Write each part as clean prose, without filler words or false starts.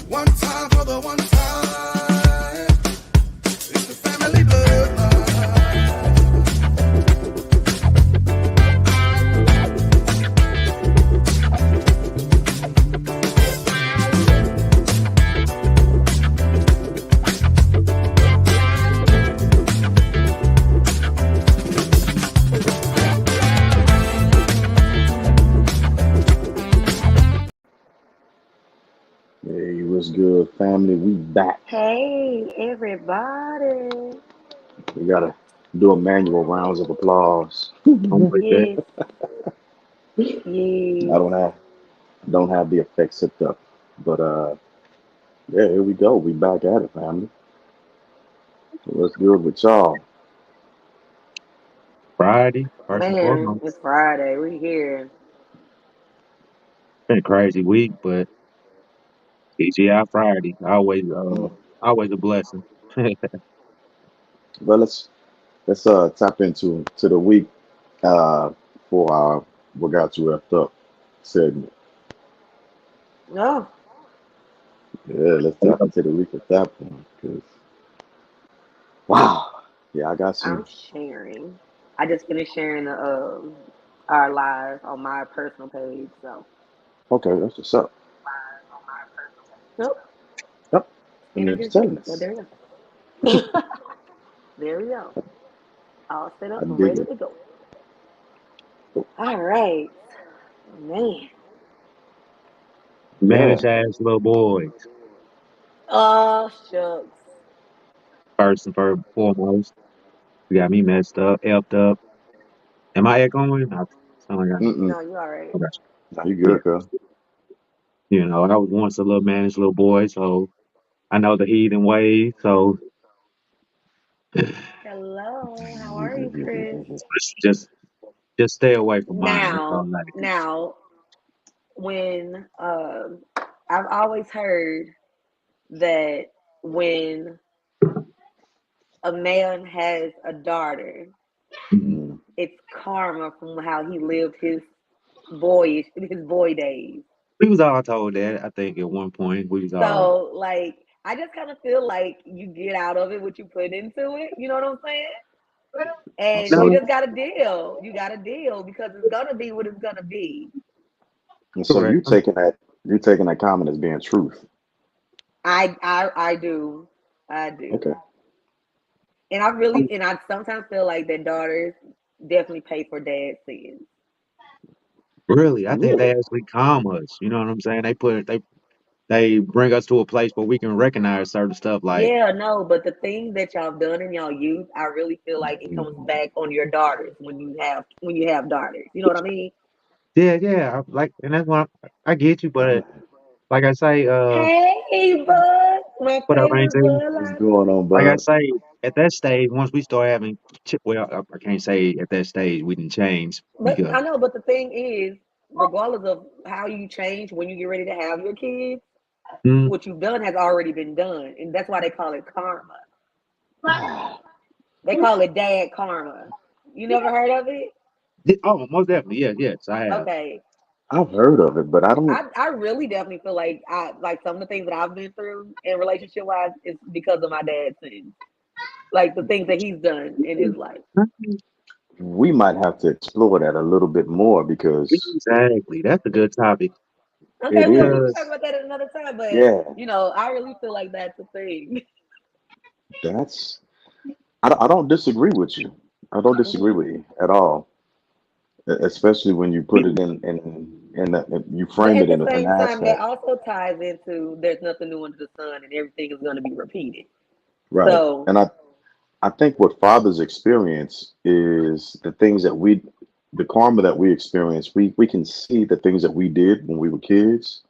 One time for the one time. It's the family bloodline. Hey, what's good, family? We back. Hey, everybody. We gotta do a manual rounds of applause. I'm with that. Yes, I yes. don't have the effects set up, but yeah, here we go. We back at it, family. So what's good with y'all? Friday, first and Man, foremost. it's Friday. We here. Been a crazy week, but TGI Friday, Mm. always a blessing. But let's tap into the week uh for our what got you wrapped up segment. No, Yeah, let's tap into the week at that point, because wow, yeah, I got some. I'm sharing. I just finished sharing our live on my personal page. So, Okay, that's what's up. nope, Yep, and ended it's your telling thing. So us. there you go. There we go. All set I up and dig ready it. to go. All right, man. Yeah. Managed ass little boys, Oh shucks. first and foremost. You got me messed up, effed up. Am I echoing? I sound like Mm-mm. No, you all right. okay. Now you Yeah. good, girl. I was once a little managed little boy, so I know the heathen ways. So Hello. How are you, Chris? just just stay away from mine. That's all Now, I can. now, when I've always heard that when a man has a daughter, Mhm. Mm. it's karma from how he lived his boy days. We was all told that. I think at one point we was all So, like, I just kind of feel like you get out of it what you put into it. You know what I'm saying? And you no, So, just got to deal. You got to deal because it's gonna be what it's gonna be. and so correct. you taking that comment as being truth. I do. I do. Okay. And I sometimes feel like that daughters definitely pay for dad's sins. Really, I think they Really? actually calm us. You know what I'm saying? They bring us to a place where we can recognize certain stuff. Like, Yeah, no, but the things that y'all done in y'all youth, I really feel like it Mm. comes back on your daughters when you have daughters. You know what I mean? yeah, yeah, and that's what I get you. But like I say, Hey, bud, my what I mean, favorite bud What's line. going on, like I bud? say, at that stage, once we start having, well, I can't say at that stage we didn't change But because I know, but the thing is, regardless of how you change when you get ready to have your kids, mm, what you've done has already been done, and that's why they call it karma. They call it dad karma. You never heard of it? oh, most definitely, yes, yes, I have. Okay. I've heard of it, but I don't. I really definitely feel like I like some of the things that I've been through in relationship wise is because of my dad's sins. Like the things that he's done in his life. We might have to explore that a little bit more because Exactly, that's a good topic Okay, it well we can talk because is. about that at another time, but Yeah, I really feel like that's a thing. that's. I don't disagree with you. I don't disagree Hmm. with you at all, especially when you put it you But frame at it the in an same time, that aspect. also ties into there's nothing new under the sun and everything is going to be repeated. Right. So And I think what fathers experience is the karma that we experience. We can see the things that we did when we were kids,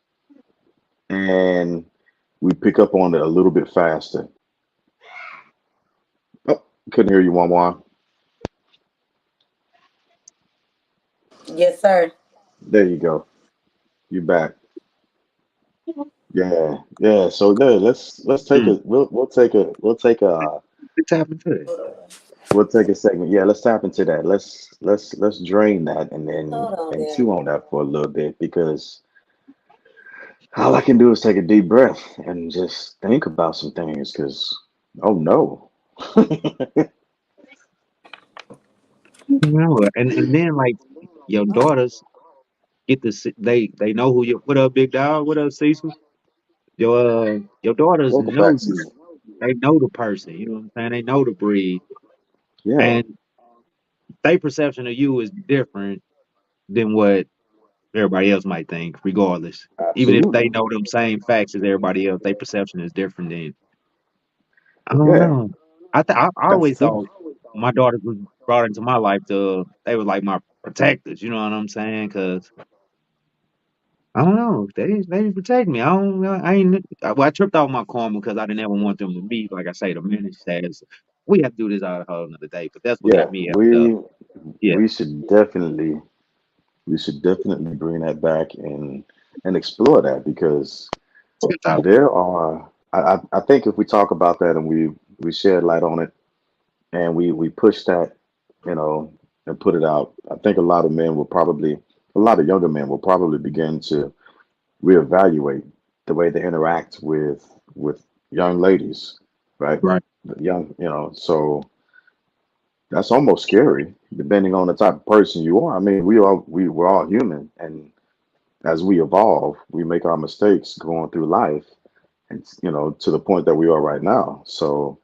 and we pick up on it a little bit faster. Oh, couldn't hear you, Juan. yes, sir. There you go. You back. Yeah, yeah. So there, let's take mm, a it's happened to it. we'll take a segment. Yeah, let's tap into that. Let's drain that and Hold on and there. chew on that for a little bit because all I can do is take a deep breath and just think about some things because, oh no. You know, and then like your daughters get to see, they know who you. What up, big dog? What up, Cecil? Your daughters Welcome back, know you. Cecil. They know the person. You know what I'm saying? They know the breed, Yeah, and their perception of you is different than what everybody else might think, regardless. Even if they absolutely. know them same facts as everybody else, their perception is different. Than I don't Yeah, know. I that's the always thing. thought my daughters was brought into my life to they were like my protectors. You know what I'm saying? Because I don't know. They protect me. I don't know. I ain't. Well, I tripped off my karma because I didn't ever want them to be like I say the minister status. We have to do this out a whole another day. But that's what Yeah, got me effed up. Yeah. we should definitely bring that back and explore that because Good talk. there are I think if we talk about that and we shed light on it and we push that, you know, and put it out, I think a lot of younger men will probably begin to reevaluate the way they interact with young ladies, right? Right. The young, so that's almost scary, depending on the type of person you are. I mean, we're all human, and as we evolve, we make our mistakes going through life, and to the point that we are right now. So,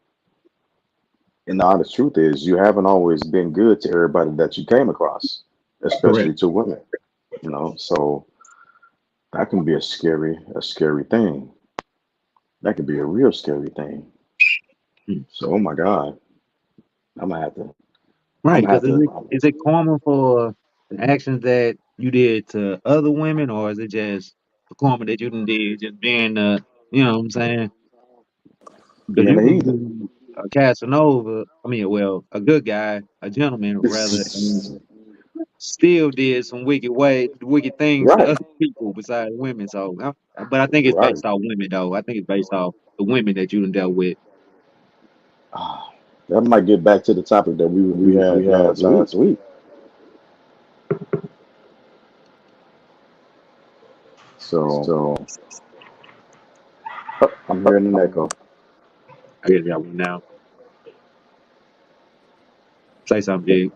and the honest truth is, you haven't always been good to everybody that you came across, Correct. especially to women. So that can be a scary thing. That could be a real scary thing. Mm. So, oh my God, I'm gonna have to, I'm Right. gonna Because have to. is it karma for the actions that you did to other women, or is it just the karma that you done did just being you know what I'm saying? Because Being you a can heathen. be a Casanova, I mean, well, a good guy, a gentleman rather, and still did some wicked things to Right, other people besides women. So, but I think it's right. based off women, though. I think it's based off the women that you done dealt with. Ah, that might get back to the topic that we We had had last week. last week. So, So, oh, I'm hearing an echo. I guess y'all now say something, big.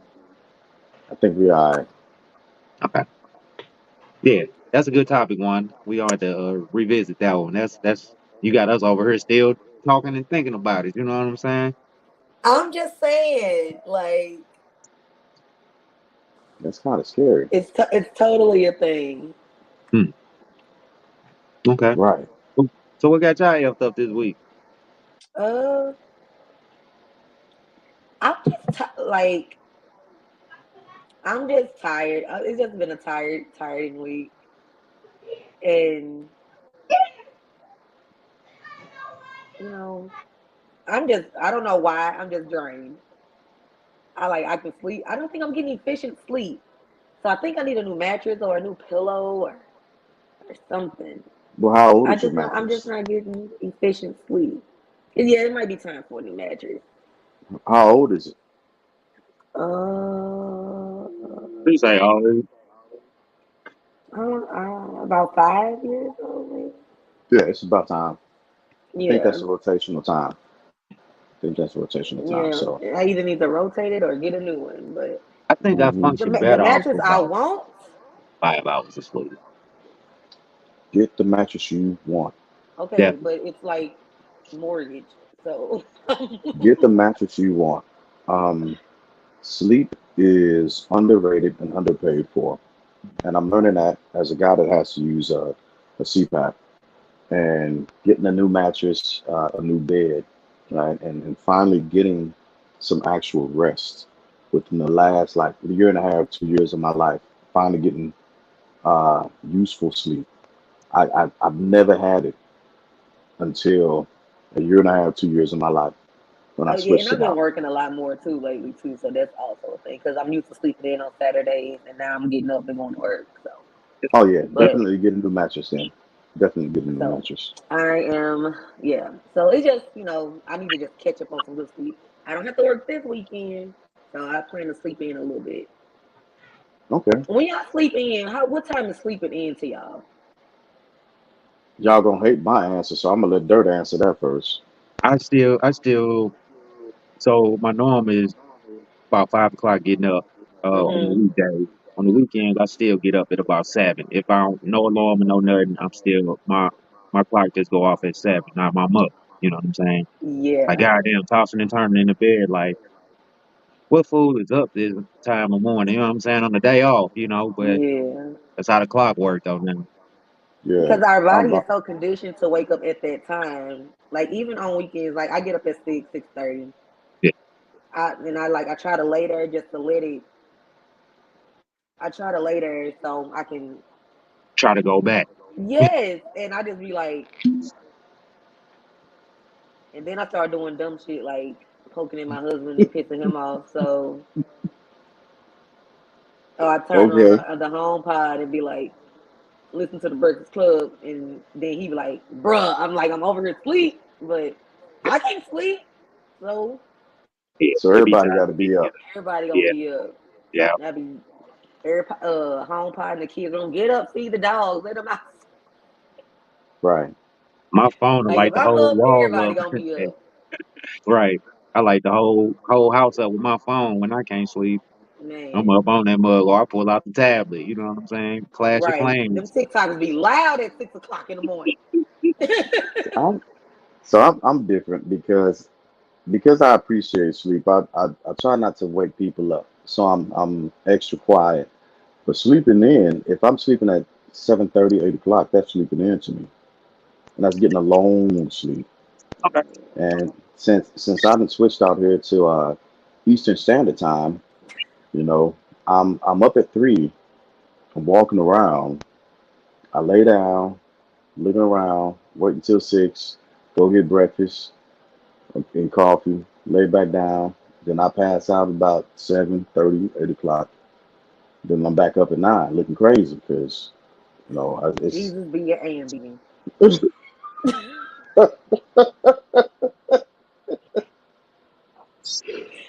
I think we are. Okay, yeah, that's a good topic. One, we are to revisit that one. That's you got us over here still talking and thinking about it. You know what I'm saying? I'm just saying, like That's kind of scary. it's totally a thing. Hmm. Okay. Right. So what got y'all effed up this week? Uh, I'm just like I'm just tired. It's just been a tiring week, and you know, I don't know why I'm just drained. I can sleep. I don't think I'm getting efficient sleep, so I think I need a new mattress or a new pillow or something. Well, how old is your I'm just mattress? not getting efficient sleep. And yeah, it might be time for a new mattress. How old is it? Uh, You say, oh, about 5 years old, maybe. Yeah, it's about time. I think that's Yeah, a rotational time. I think that's a rotational time. yeah. So, I either need to rotate it or get a new one. But I think I hmm function the better off mattress I about want, 5 hours of sleep. get the mattress you want. okay, Definitely. but it's like mortgage, so Get the mattress you want. Um, Sleep is underrated and underpaid for, and I'm learning that as a guy that has to use a CPAP and getting a new mattress, a new bed, right, and finally getting some actual rest within the last like year and a half, 2 years of my life. Finally getting useful sleep. I've never had it until a year and a half, 2 years of my life when I oh yeah, and switched I've it been out. working a lot more too lately too, so that's also a thing because I'm used to sleeping in on Saturdays, and now I'm getting up and going to work. So, Oh yeah, but definitely get a new mattress then. Definitely get a new so mattress. I am, yeah. So it's just I need to just catch up on some good sleep. I don't have to work this weekend, so I plan to sleep in a little bit. Okay. When y'all sleep in, what time is sleeping in to y'all? Y'all gonna hate my answer, so I'm gonna let Dirt answer that first. I still. So my norm is about 5 o'clock getting up on the Mhm. weekdays. On the weekends, I still get up at about 7. If I don't no alarm and no nothing, I'm still my clock just go off at 7. I'm up. You know what I'm saying? Like Yeah. goddamn, tossing and turning in the bed. Like what fool is up this time of morning? You know what I'm saying? On the day off, but Yeah. that's how the clock worked though. Now, Yeah, Because our I'm. body is so conditioned to wake up at that time. Like even on weekends, like I get up at 6:30. yeah, I try to lay there just to let it. I try to lay there so I can. try to go back. Yes, and I just be like, and then I start doing dumb shit like poking at my husband and pissing him off. So, or I turn on Okay, the home pod and be like, listen to the Breakfast Club, and then he be like, bruh, I'm like, I'm over here sleep, but I can't sleep. So Yeah, so it be everybody time got to to get be up. everybody gonna yeah, be up. yeah. That be every home pod and the kids gonna get up, feed the dogs, let them out. Right. My phone will Like light if the I'm whole up, wall everybody up. gonna be up. Right. I light the whole house up with my phone when I can't sleep. I'm Man, up on that mug or I pull out the tablet. You know what I'm saying? Clash of right. Them Clans. TikToks be loud at 6 o'clock in the morning. I'm I'm different because I appreciate sleep. I try not to wake people up, so I'm extra quiet. But sleeping in, if I'm sleeping at 7:30, 8 o'clock, that's sleeping in to me, and that's getting a long sleep. Okay. And since I've been switched out here to Eastern Standard Time, you know, I'm up at 3. I'm walking around. I lay down, looking around, wait until 6, go get breakfast and coffee, lay back down. Then I pass out about 7:30, 8 o'clock. Then I'm back up at 9, looking crazy because it's Jesus be your Ambien.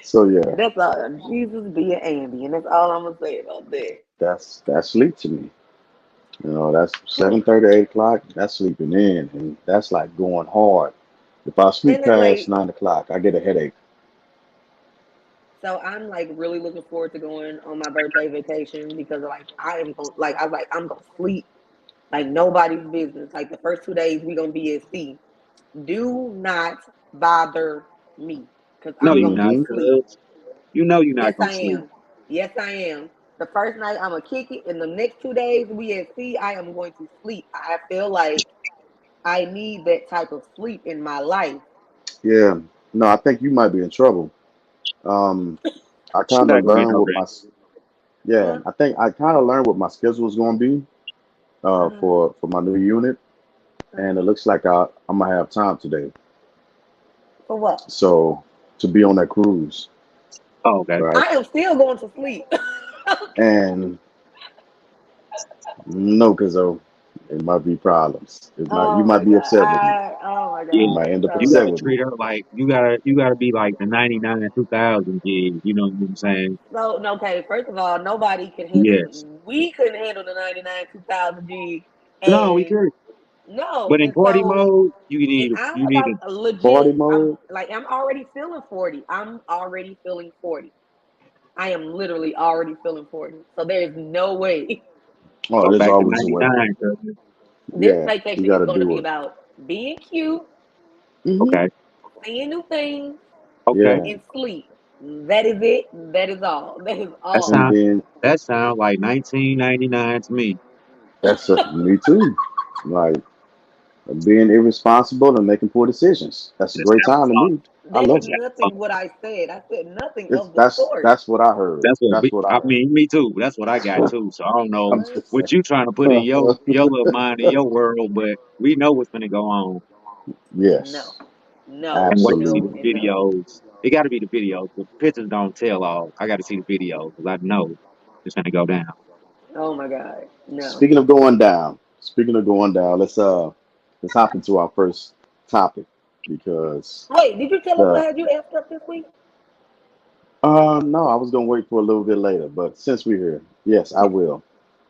so yeah. That's all. Jesus be your Ambien. That's all I'm gonna say about that. That's sleep to me. That's 7:30, 8 o'clock. That's sleeping in, and that's like going hard. If I sleep And then past like 9 o'clock, I get a headache. so I'm like really looking forward to going on my birthday vacation because like I am going like I was like I'm gonna sleep like nobody's business. Like the first 2 days we gonna be at sea. Do not bother me because No, I'm you gonna not, be Hmm. asleep. cuz. You know you're Yes, not gonna I sleep. am. Yes, I am. The first night I'm gonna kick it. In the next 2 days we at sea, I am going to sleep. I feel like I need that type of sleep in my life. Yeah. No, I think you might be in trouble. Um, I She kind not of gonna get learned no what rest. yeah. Huh? I think I kind of learned what my schedule is going to be Uh-huh. for my new unit, and it Uh-huh. looks like I'm gonna have time today. For what? So to be on that cruise, Oh, okay. right? I am still going to sleep. And no, because it might be problems. You Oh might my be god. upset with me. Oh my You Yeah. god. might end up You So upset gotta with me. treat her like you gotta be like the 99 2000 gig. You know what I'm saying? so no, okay, first of all, nobody could Yes. handle we couldn't handle the 99 2000 G No, we and could. no. But in And party so mode, and I'm you need about a Party legit, mode. I'm already feeling 40. I'm already feeling 40. I am literally already feeling 40. So there is no way Oh, go there's back to always a way. 99, cousin. this Yeah, you vacation got is to going to do be it. about being cute, Hmm. Okay. seeing new things, Okay. Yeah, and sleep. That is it. That is all. That is That and all. sound then that sound like 1999 to me. that's me too. Like being irresponsible and making poor decisions. That's a That's great time to me. I That is love it. nothing what I said. I said nothing It's of the sort. that's what I heard. That's what I I heard. mean, me too. That's what I got too. So I don't know I'm What? just what saying. you trying to put in your little mind in your world, but we know what's gonna go on. No. Yes, Can't No, wait to see no, absolutely. the and no. videos. It got to be the videos. The pictures don't tell all. I got to see the videos because I know it's gonna go down. Oh my God. No. Speaking of going down, let's hop into our first topic because Wait, did you tell us what the had you asked up this week? no, I was gonna wait for a little bit later, but since we're here, yes, I will.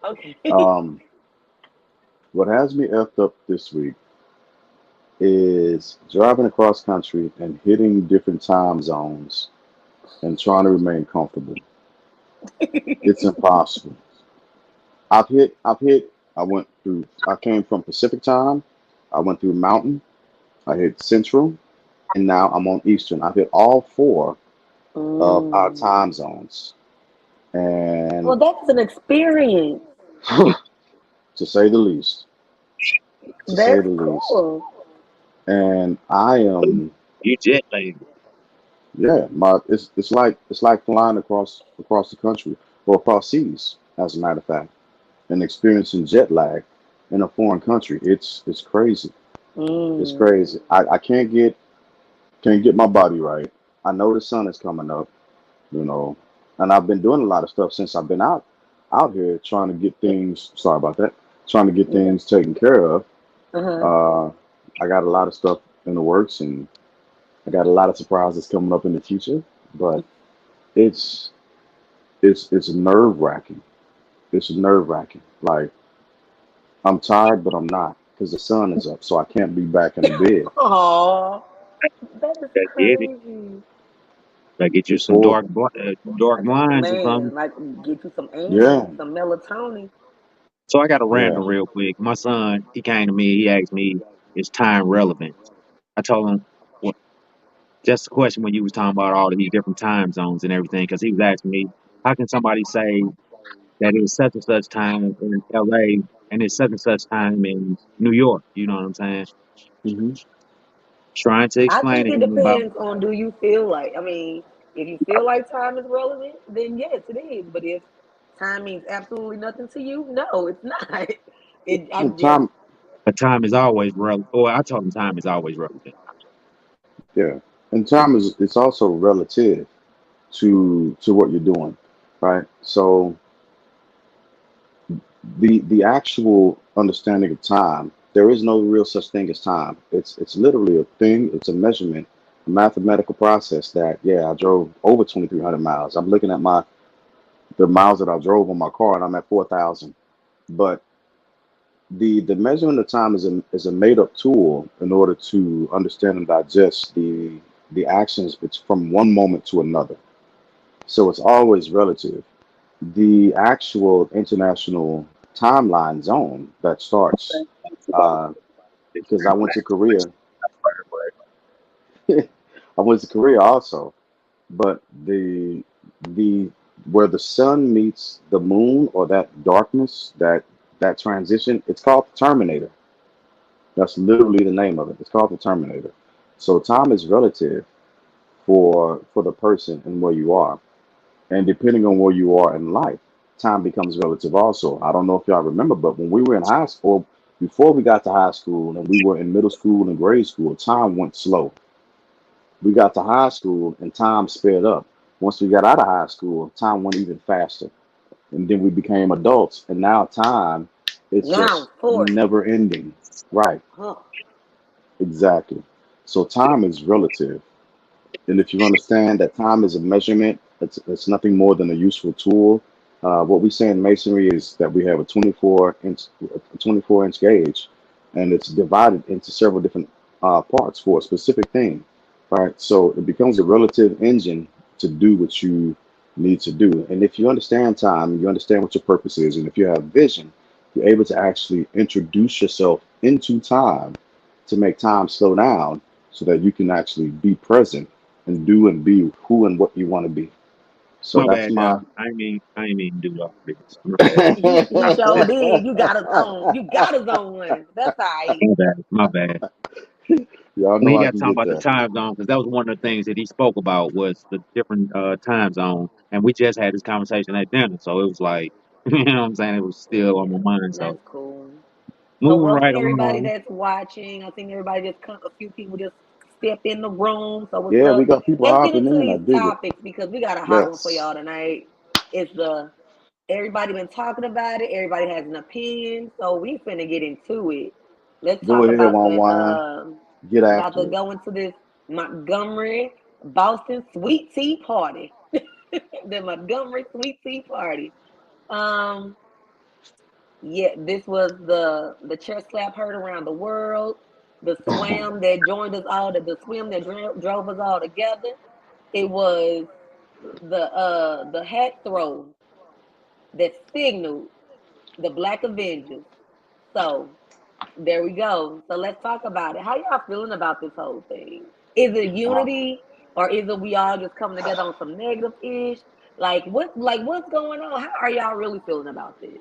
Okay. Um, What has me effed up this week is driving across country and hitting different time zones and trying to remain comfortable. It's impossible. I came from Pacific time, I went through Mountain, I hit Central, and now I'm on Eastern. I've hit all four of our Mm. time zones. Well, And that's an experience. to say the least, to say That's the least. cool. And I am, You jet lagged. yeah, it's like flying across the country or across seas, as a matter of fact, and experiencing jet lag in a foreign country. It's crazy. It's Mm. crazy. I can't get my body right. I know the sun is coming up, you know, and I've been doing a lot of stuff since I've been out here trying to get things. Sorry about that. Trying to get Yeah. things taken care of. Uh-huh. Uh, I got a lot of stuff in the works, and I got a lot of surprises coming up in the future. But it's it's nerve wracking. It's nerve wracking. Like I'm tired, but I'm not because the sun is up, so I can't be back in the bed Oh, that is That did it. crazy. Like get you It's some horrible. dark blinds or something. Man, like get you some Yeah, angels, some melatonin. So I got a yeah. random real quick. My son, he came to me. He asked me, "Is time relevant?" I told him, "Well, just a question when you was talking about all of these different time zones and everything." Because he was asking me, "How can somebody say that it's such and such time in L.A. and it's such and such time in New York?" You know what I'm saying? Hmm. Trying to I explain think to it him about. depends on do you feel like. I mean, if you feel like time is relevant, then yes, it is. But if time means absolutely nothing to you, no, it's not. It. I Well, just. time, But time is always relevant. Or I told him time is always relevant. yeah, and time is it's also relative to what you're doing, right? So the actual understanding of time, there is no real such thing as time. It's literally a thing. It's a measurement, a mathematical process that yeah, I drove over 2,300 miles. I'm looking at my the miles that I drove on my car, and I'm at 4,000. But the measurement of time is a made up tool in order to understand and digest the actions from one moment to another. So it's always relative. The actual international timeline zone that starts, because I went to Korea. I went to Korea also, but the where the sun meets the moon or that darkness, that transition, it's called the Terminator. That's literally the name of it. It's called the Terminator. So time is relative for the person and where you are. And depending on where you are in life, time becomes relative also. I don't know if y'all remember, but when we were in high school, before we got to high school and we were in middle school and grade school, time went slow. We got to high school and time sped up. Once we got out of high school, time went even faster. And then we became adults, and now time it's Now just 40. never ending. Right, Huh. exactly. So time is relative. And if you understand that time is a measurement, it's nothing more than a useful tool. What we say in masonry is that we have a 24 inch gauge, and it's divided into several different parts for a specific thing, right? So it becomes a relative engine to do what you need to do. And if you understand time, you understand what your purpose is, and if you have vision, you're able to actually introduce yourself into time to make time slow down so that you can actually be present and do and be who and what you want to be. So My that's bad, my Dallas. I ain't even do all this. My bad. He sure did. You got us on. You got us on one. That's all right. My bad. My bad. y'all When know he I got can talking get about the there. time zone, because that was one of the things that he spoke about was the different time zones, and we just had this conversation at dinner, so it was like, you know what I'm saying? It was still on my mind. So That's cool. So moving welcome right everybody along. that's watching. I think everybody just come, a few people just step in the room. So what's Yeah, we up? got people Let's get hopping into in. I these dig it. topics because we got a hot one for y'all Yes. tonight. It's the everybody been talking about it. Everybody has an opinion. So we finna get into it. Let's Go talk ahead, about one wine. Get about to after it. go into this Montgomery Boston sweet tea party. The Montgomery sweet tea party. Um Yeah, this was the chest slap heard around the world, the swim that joined us all, the swim that drove us all together. It was the hat throw that signaled the Black Avengers. So there we go. So let's talk about it. How y'all feeling about this whole thing? Is it Uh, unity or is it we all just coming together on some negative ish? What's going on? How are y'all really feeling about this?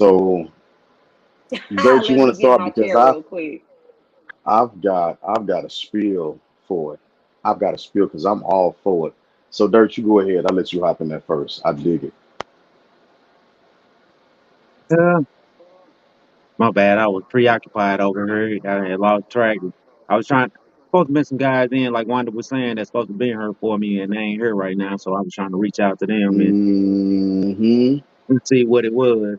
so, Dirt, you Let want me to get in start my because chair real quick. I've got a spiel for it. I've got a spiel because I'm all for it. So, Dirt, you go ahead. I'll let you hop in there first. I dig it. Uh, my bad. I was preoccupied over here. I had lost track. I was supposed to bring some guys in, like Wanda was saying, that's supposed to be here for me, and they ain't here right now. So I was trying to reach out to them Hmm. and see what it was.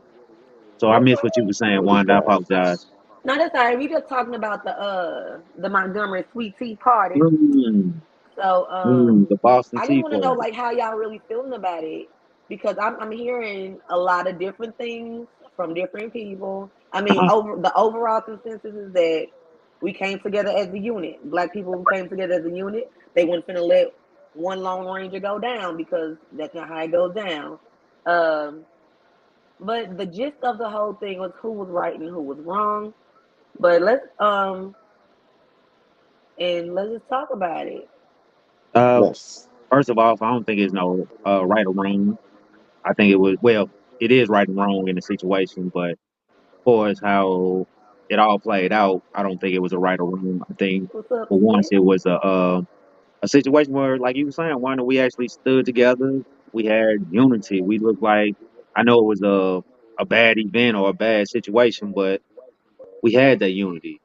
So I That's missed what you all were saying, Those Wanda. I guys. apologize. No, that's all right. We just talking about the Montgomery Sweet Tea Party. Mm, So the Boston I just Tea want to know Party. like how y'all really feeling about it because I'm hearing a lot of different things from different people. I mean, over the overall consensus is that we came together as a unit. Black people came together as a unit. They weren't finna let one Lone Ranger go down because that's not how it goes down. Um, but the gist of the whole thing was who was right and who was wrong. But let's just talk about it. Uh, Yes. First of all, I don't think it's no right or wrong. I think it was well, it is right and wrong in the situation, but far as how it all played out, I don't think it was a right or wrong. I think What's up, for once sis? it was a situation where, like you were saying, one that we actually stood together. We had unity. We looked like I know it was a bad event or a bad situation, but we had that unity.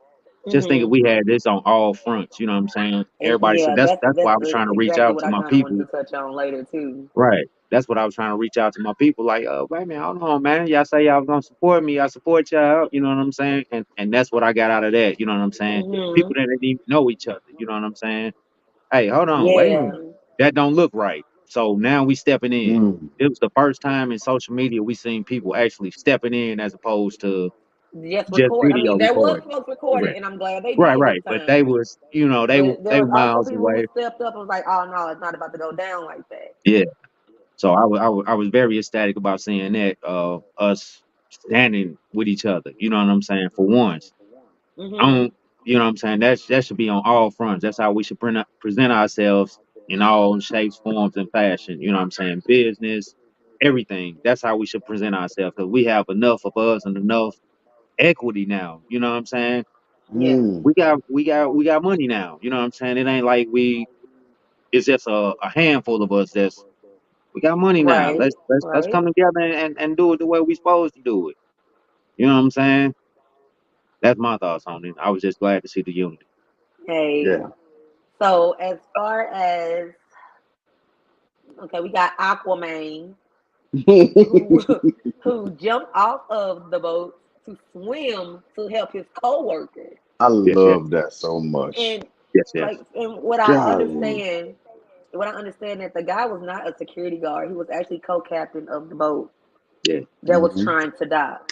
Just think if Hmm. we had this on all fronts, you know what I'm saying? And Everybody. So yeah, that's why I was trying to reach exactly out what to I my kind of wanted people. to touch on later too. Right. That's what I was trying to reach out to my people. Like, wait a minute, hold on, man. Y'all say y'all was gonna support me. I support y'all. You know what I'm saying? And that's what I got out of that. You know what I'm saying? People Hmm. that didn't even know each other. You know what I'm saying? Hey, hold on, wait a Yeah, minute. That don't look right. So now we stepping in. Mm. It was the first time in social media we seen people actually stepping in as opposed to just just record. I video mean, there was recording. folks recording, Correct. and I'm glad they Right, did this right. But they time. was, you know, But there they was were also miles people who away. stepped up and was like, "Oh no, it's not about to go down like that." Yeah. So I was very ecstatic about seeing that us standing with each other. You know what I'm saying? For once, I Hmm. don't. You know what I'm saying? That should be on all fronts. That's how we should present ourselves in all shapes, forms, and fashion. You know what I'm saying? Business, everything. That's how we should present ourselves because we have enough of us and enough equity now. You know what I'm saying? Yeah. Mm. We got money now. You know what I'm saying? It ain't like we. It's just a handful of us that's we got money now. Right. Let's Right. come together and do it the way we supposed to do it. You know what I'm saying? That's my thoughts on it. I was just glad to see the unity. Hey. Yeah. So as far as okay, we got Aquaman who who jumped off of the boat to swim to help his coworker. I Yes, yes, love that so much. And yes, like yes. and Golly. what I understand that the guy was not a security guard. He was actually co-captain of the boat Yeah, that was Hmm. trying to dock.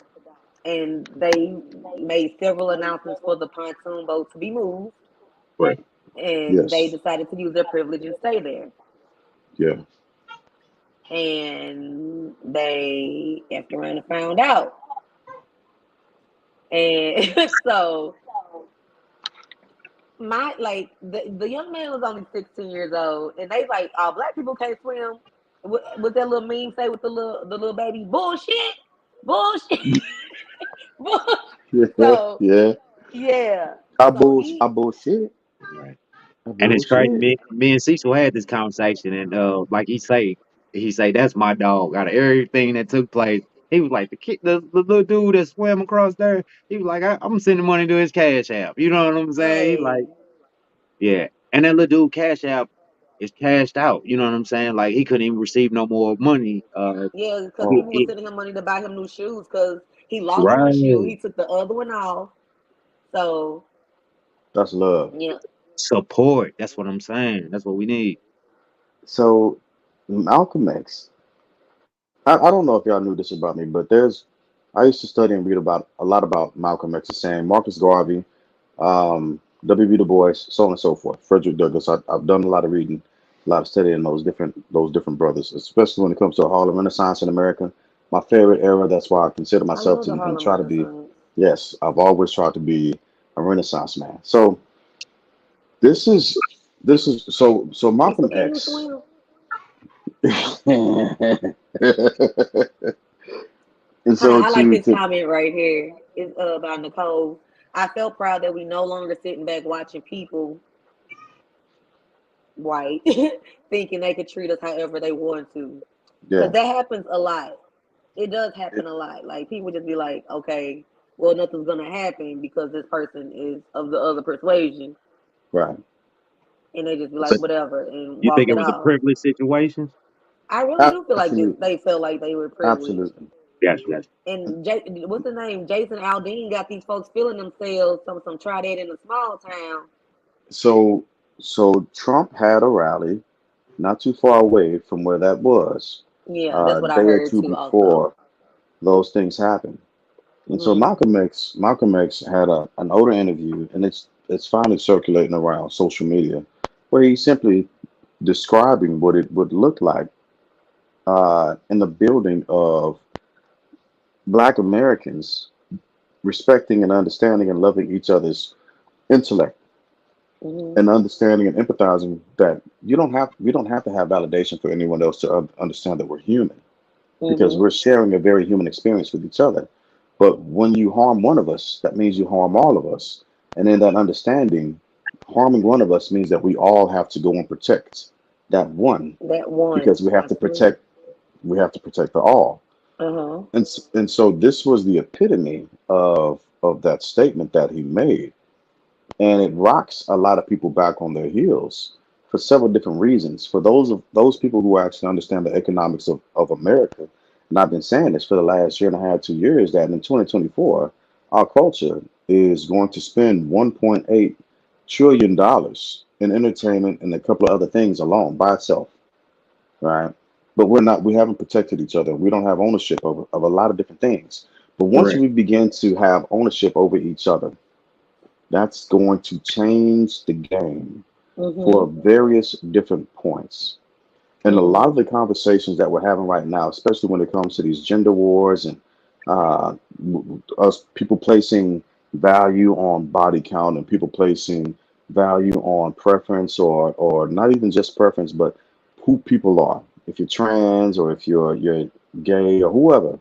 And they made several announcements for the pontoon boat to be moved, right. and they Yes. decided to use their privilege and stay there. Yeah. And they effed around and found out. And so the young man was only 16 years old, and they like, oh, black people can't swim. What that little meme say with the little baby? Bullshit, bullshit, bullshit. Yeah. So Yeah. yeah, so I he bullshit. Right. I And it's crazy. bullshit. Me and Cecil had this conversation, and like he say that's my dog. Out of everything that took place, he was like the little dude that swam across there. He was like, I'm sending money to his cash app. You know what I'm saying? He like, hey yeah. And that little dude cash app is cashed out. You know what I'm saying? Like he couldn't even receive no more money. yeah, because Oh, people were sending him money to buy him new shoes because he lost one shoe. Right. He took the other one off. So that's love. yeah, Support. That's what I'm saying. That's what we need. So Malcolm X I don't know if y'all knew this about me, but I used to study and read about a lot about Malcolm X, saying Marcus Garvey, W.B. Du Bois, so on and so forth. Frederick Douglass. I've done a lot of reading, a lot of studying those different brothers, especially when it comes to the Harlem Renaissance in America. My favorite era. That's why I consider I myself love to the even Harlem try to be. Renaissance. Yes, I've always tried to be a Renaissance man. So this is so You Malcolm can you X. swim? And Hi, so I like to this to comment right here. It's about Nicole. I felt proud that we no longer sitting back watching people white thinking they could treat us however they want to. Because yeah, that happens a lot. It does happen a lot. Like people just be like, okay, well nothing's gonna happen because this person is of the other persuasion, right. and they just be like So whatever and you walk think it it was a off. privileged situation? I really do feel like this. Absolutely, They felt like they were privileged. absolutely. Gotcha. And what's the name? Jason Aldean got these folks feeling themselves. Some try that in a small town. So so Trump had a rally not too far away from where that was, Yeah, that's a what I day or heard two too. Also. before those things happened. And so Hmm. Malcolm X had an older interview, and it's finally circulating around social media, where he's simply describing what it would look like in the building of Black Americans respecting and understanding and loving each other's intellect Hmm. and understanding and empathizing that we don't have to have validation for anyone else to understand that we're human because Hmm. we're sharing a very human experience with each other. But when you harm one of us, that means you harm all of us. And in that understanding, harming one of us means that we all have to go and protect that one That because one, absolutely. we have to protect the all. Uh huh. And so this was the epitome of that statement that he made, and it rocks a lot of people back on their heels for several different reasons. For those people who actually understand the economics of America, and I've been saying this for the last year and a half, 2 years, that in 2024, our culture is going to spend $1.8 trillion in entertainment and a couple of other things alone by itself, right? But we haven't protected each other. We don't have ownership of a lot of different things. But once Correct. we begin to have ownership over each other, that's going to change the game for Hmm. various different points. And a lot of Hmm. the conversations that we're having right now, especially when it comes to these gender wars and us people placing value on body count and people placing value on preference or not even just preference, but who people are. If you're trans or if you're gay or whoever,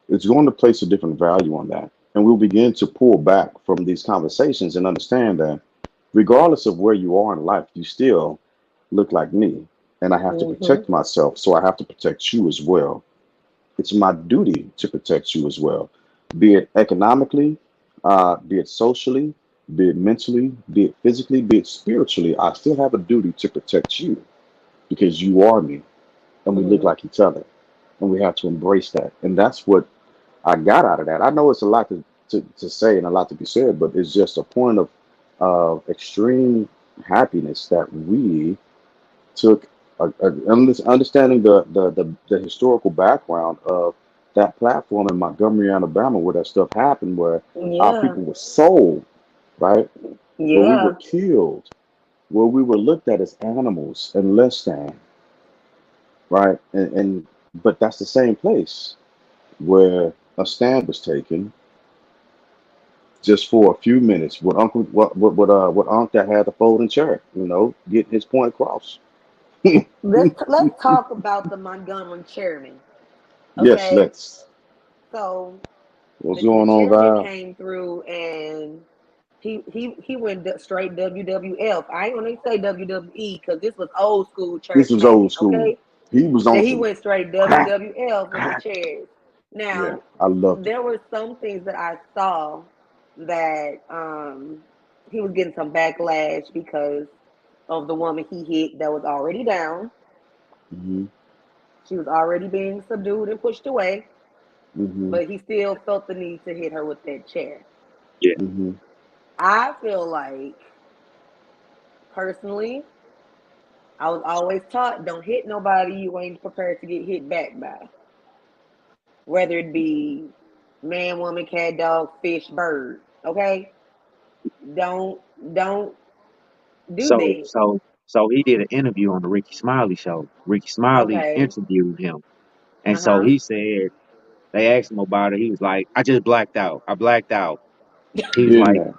it's going to place a different value on that. And we'll begin to pull back from these conversations and understand that regardless of where you are in life, you still look like me. And I have to Hmm. protect myself, so I have to protect you as well. It's my duty to protect you as well, be it economically, be it socially, be it mentally, be it physically, be it spiritually. I still have a duty to protect you because you are me and we look Hmm. like each other. And we have to embrace that. And that's what I got out of that. I know it's a lot to say and a lot to be said, but it's just a point of extreme happiness that we took understanding the historical background of that platform in Montgomery, Alabama, where that stuff happened, where our Yeah. people were sold, right? Where we were Yeah. killed, where we were looked at as animals and less than, right? And but that's the same place where a stand was taken just for a few minutes with Uncle what Unc that had the folding chair, getting his point across. Let's talk about the Montgomery chairman. Yes, Okay, let's. so What's the going on, chairman Val? came through and he went straight WWF. I ain't gonna say WWE because this was old school This church was old man. school. Okay, He was that on he some went straight crack, WWF with the crack. chairs. Yeah, Now I loved it. there were some things that I saw that he was getting some backlash because of the woman he hit that was already down. Hmm. She was already being subdued and pushed away, Hmm. but he still felt the need to hit her with that chair. Yeah. Hmm. I feel like, personally, I was always taught don't hit nobody you ain't prepared to get hit back by. whether it be man, woman, cat, dog, fish, bird. Okay, don't don't do So that. so so he did an interview on the Ricky Smiley show. Ricky Smiley Okay. interviewed him, and Uh so huh. he said they asked him about it. He was like, "I just blacked out. I blacked out." He was Been like, there.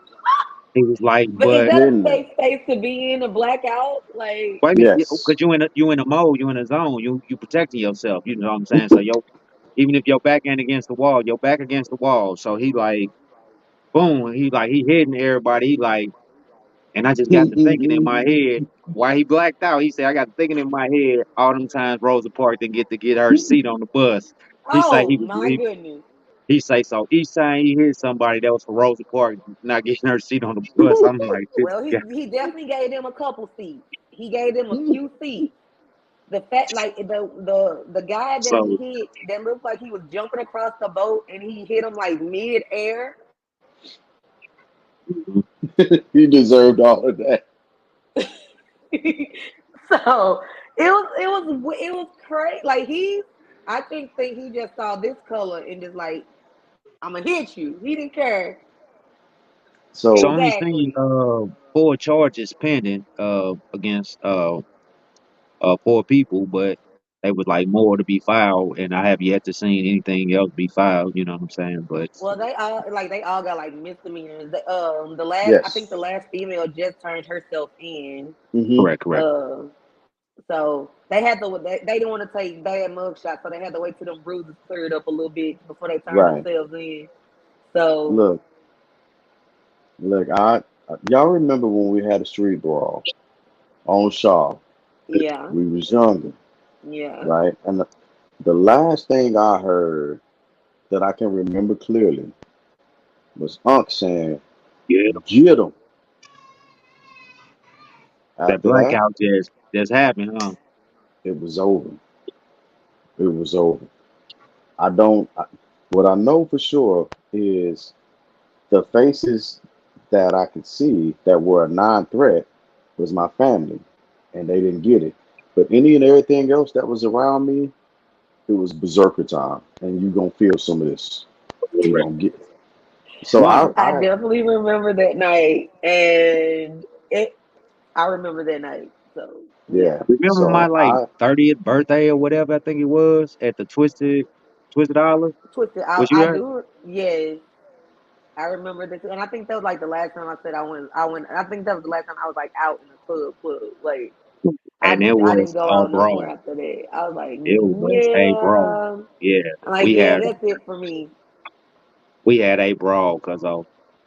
But is but that a Been there. safe space to be in a blackout? Like, wait a minute, Yes. because you in a mode, you in a zone, you protecting yourself. You know what I'm saying? So even if your back ain't against the wall, your back against the wall. So he like, boom, he hitting everybody. He like, and I just got to thinking in my head. Why he blacked out? He said, I got to thinking in my head all them times Rosa Parks didn't get to get her seat on the bus. He say oh my goodness. he say so each time he hit somebody that was for Rosa Parks not getting her seat on the bus. I'm like, this Well, guy. he definitely gave them a couple seats. He gave them a few seats. The fact, like the guy that he So hit, that looked like he was jumping across the boat, and he hit him like mid air. mhm. He deserved all of that. So it was crazy. Like I think he just saw this color and just like I'm gonna hit you. He didn't care So So only seen exactly. 4 charges pending against 4 people, but they was like more to be filed, and I have yet to see anything else be filed. You know what I'm saying? But Well, they all got like misdemeanors. The last I think the yes. last female just turned herself in. Hmm. correct, correct. Uh, so they didn't want to take bad mug shots, so they had to wait till them bruises cleared up a little bit before they turned Right. themselves in. So Look, look. Y'all remember when we had a street brawl on Shaw? yeah, We was younger, yeah. right? And the last thing I heard that I can remember clearly was Unc saying, Yeah, "Get him." that After that, blackout just happened, huh? it was over. It was over. I don't. What I know for sure is the faces that I could see that were a non-threat was my family, and they didn't get it. But any and everything else that was around me, it was berserker time, and you gonna feel some of this. You Correct. gonna get it. So I definitely remember that night, and it. I remember that night. So yeah. yeah, Remember my So like 30th birthday or whatever I think it was at the Twisted Olive? twisted. Was you I there? do. Yes, I remember that, too. And I think that was like the last time I said I went. I went. I think that was the last time I was like out in the club. Club. Like And it I didn't was go a out no more brawl. after that. I was like, It was a brawl. yeah. Yeah, I'm like, we yeah, had that's it for me. we had a brawl because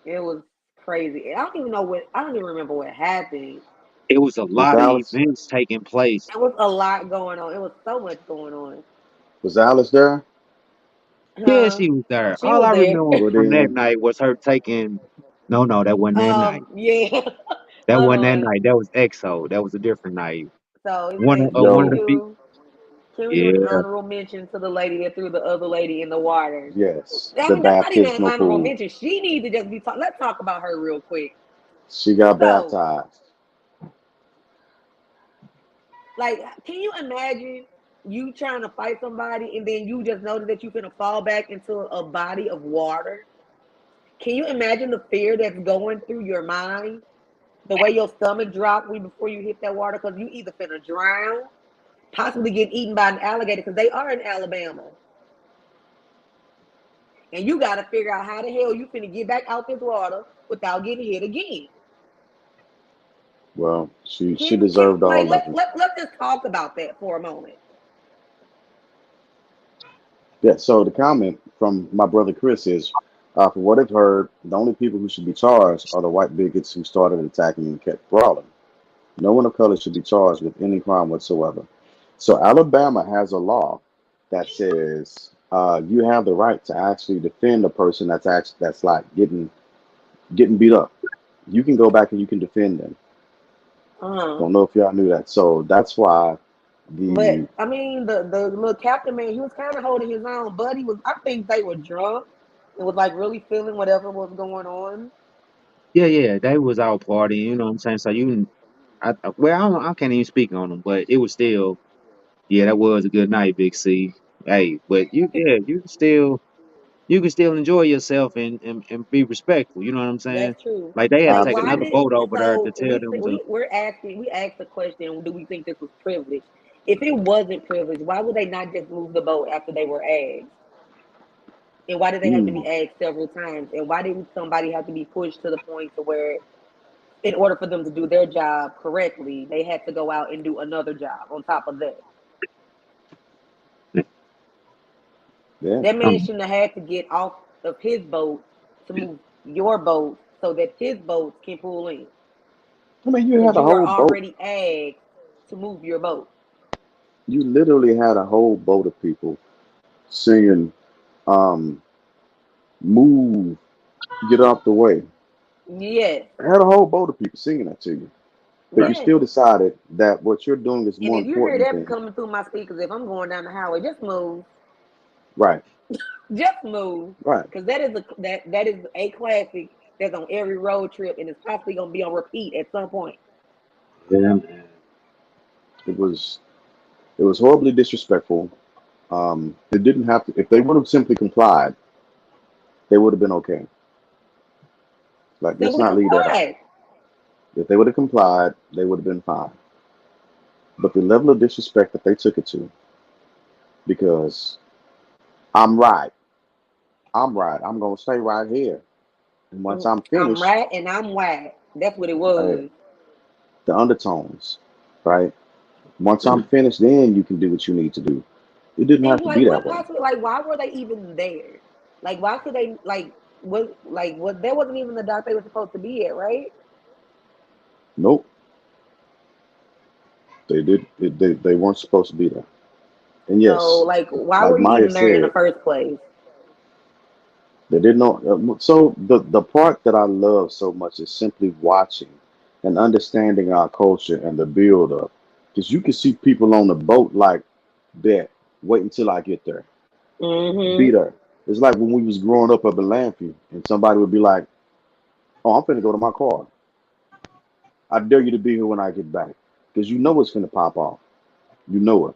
It was crazy. I don't even know what. I don't even remember what happened. it was a was lot of Alice events taking place. It was a lot going on. It was so much going on. was Alice there? Yeah, Huh? she was there. She All was I there. remember Well from that then, night was her taking. No, no, that wasn't that night. Yeah. That Hold wasn't that on. night. That was EXO. That was a different night. So it say, One of yo, the few. can we do an Yeah, honorable mention to the lady that threw the other lady in the water? yes, I the mean, that's not even an baptismal honorable pool. mention. She needs to just be talked. Let's talk about her real quick. She got So, baptized. like, can you imagine you trying to fight somebody and then you just notice that you're gonna fall back into a body of water? Can you imagine the fear that's going through your mind? The way your stomach dropped before you hit that water because you either finna drown, possibly get eaten by an alligator because they are in Alabama, and you got to figure out how the hell you finna get back out this water without getting hit again. Well, she Can deserved like all of it. let's just talk about that for a moment. Yeah. So the comment from my brother Chris is, from what I've heard, the only people who should be charged are the white bigots who started attacking and kept brawling. No one of color should be charged with any crime whatsoever. So Alabama has a law that says you have the right to actually defend a person that's like getting beat up. You can go back and you can defend them. Uh-huh. Don't know if y'all knew that. So that's why the But I mean, the little captain man, he was kind of holding his own. Buddy was, I think they were drunk. It was like really feeling whatever was going on. yeah, yeah. They was out partying. You know what I'm saying? So well, I can't even speak on them, but it was still, yeah, that was a good night, Big C. Hey, but you can still enjoy yourself and be respectful. You know what I'm saying? That's true. Like they had to Like, take why another did boat over there to so tell them to. we asked the question, do we think this was privilege? If it wasn't privilege, why would they not just move the boat after they were asked? And why did they have to be Mm, asked several times? And why didn't somebody have to be pushed to the point to where, in order for them to do their job correctly, they had to go out and do another job on top of that? yeah. That man Um, shouldn't have had to get off of his boat to move your boat so that his boats can pull in I mean, you because had a you were whole boat. already asked to move your boat. You literally had a whole boat of people singing, um, "Move, get out the way." Yes, I had a whole boat of people singing that to you, but you yes. still decided that what you're doing is And more if you hear important that than coming through my speakers, if I'm going down the highway, just move, right, just move, right. because that is a classic that's on every road trip, and it's possibly gonna be on repeat at some point. yeah, man. It was it was horribly disrespectful. It didn't have to. If they would have simply complied, they would have been okay. Like, let's Simply not leave that out. comply. If they would have complied, they would have been fine. But the level of disrespect that they took it to, because I'm right, I'm right, I'm gonna stay right here, and once I'm I'm finished, right and I'm white. That's what it hey, was. the undertones, right? Once I'm finished, then you can do what you need to do. It didn't And have to like, be what that way. possibly, like, why were they even there? Like, why could they, what, that wasn't even the dock they were supposed to be at, right? Nope, they did. They weren't supposed to be there. And So, yes, like, why like were you Maya even there in the said, first place? they didn't know. So the part that I love so much is simply watching and understanding our culture and the build up, because you can see people on the boat like that. Wait until I get there. Be Mm-hmm. there. It's like when we was growing up in Lamphy, and somebody would be like, "Oh, I'm finna go to my car. I dare you to be here when I get back," because you know it's finna pop off. You know it.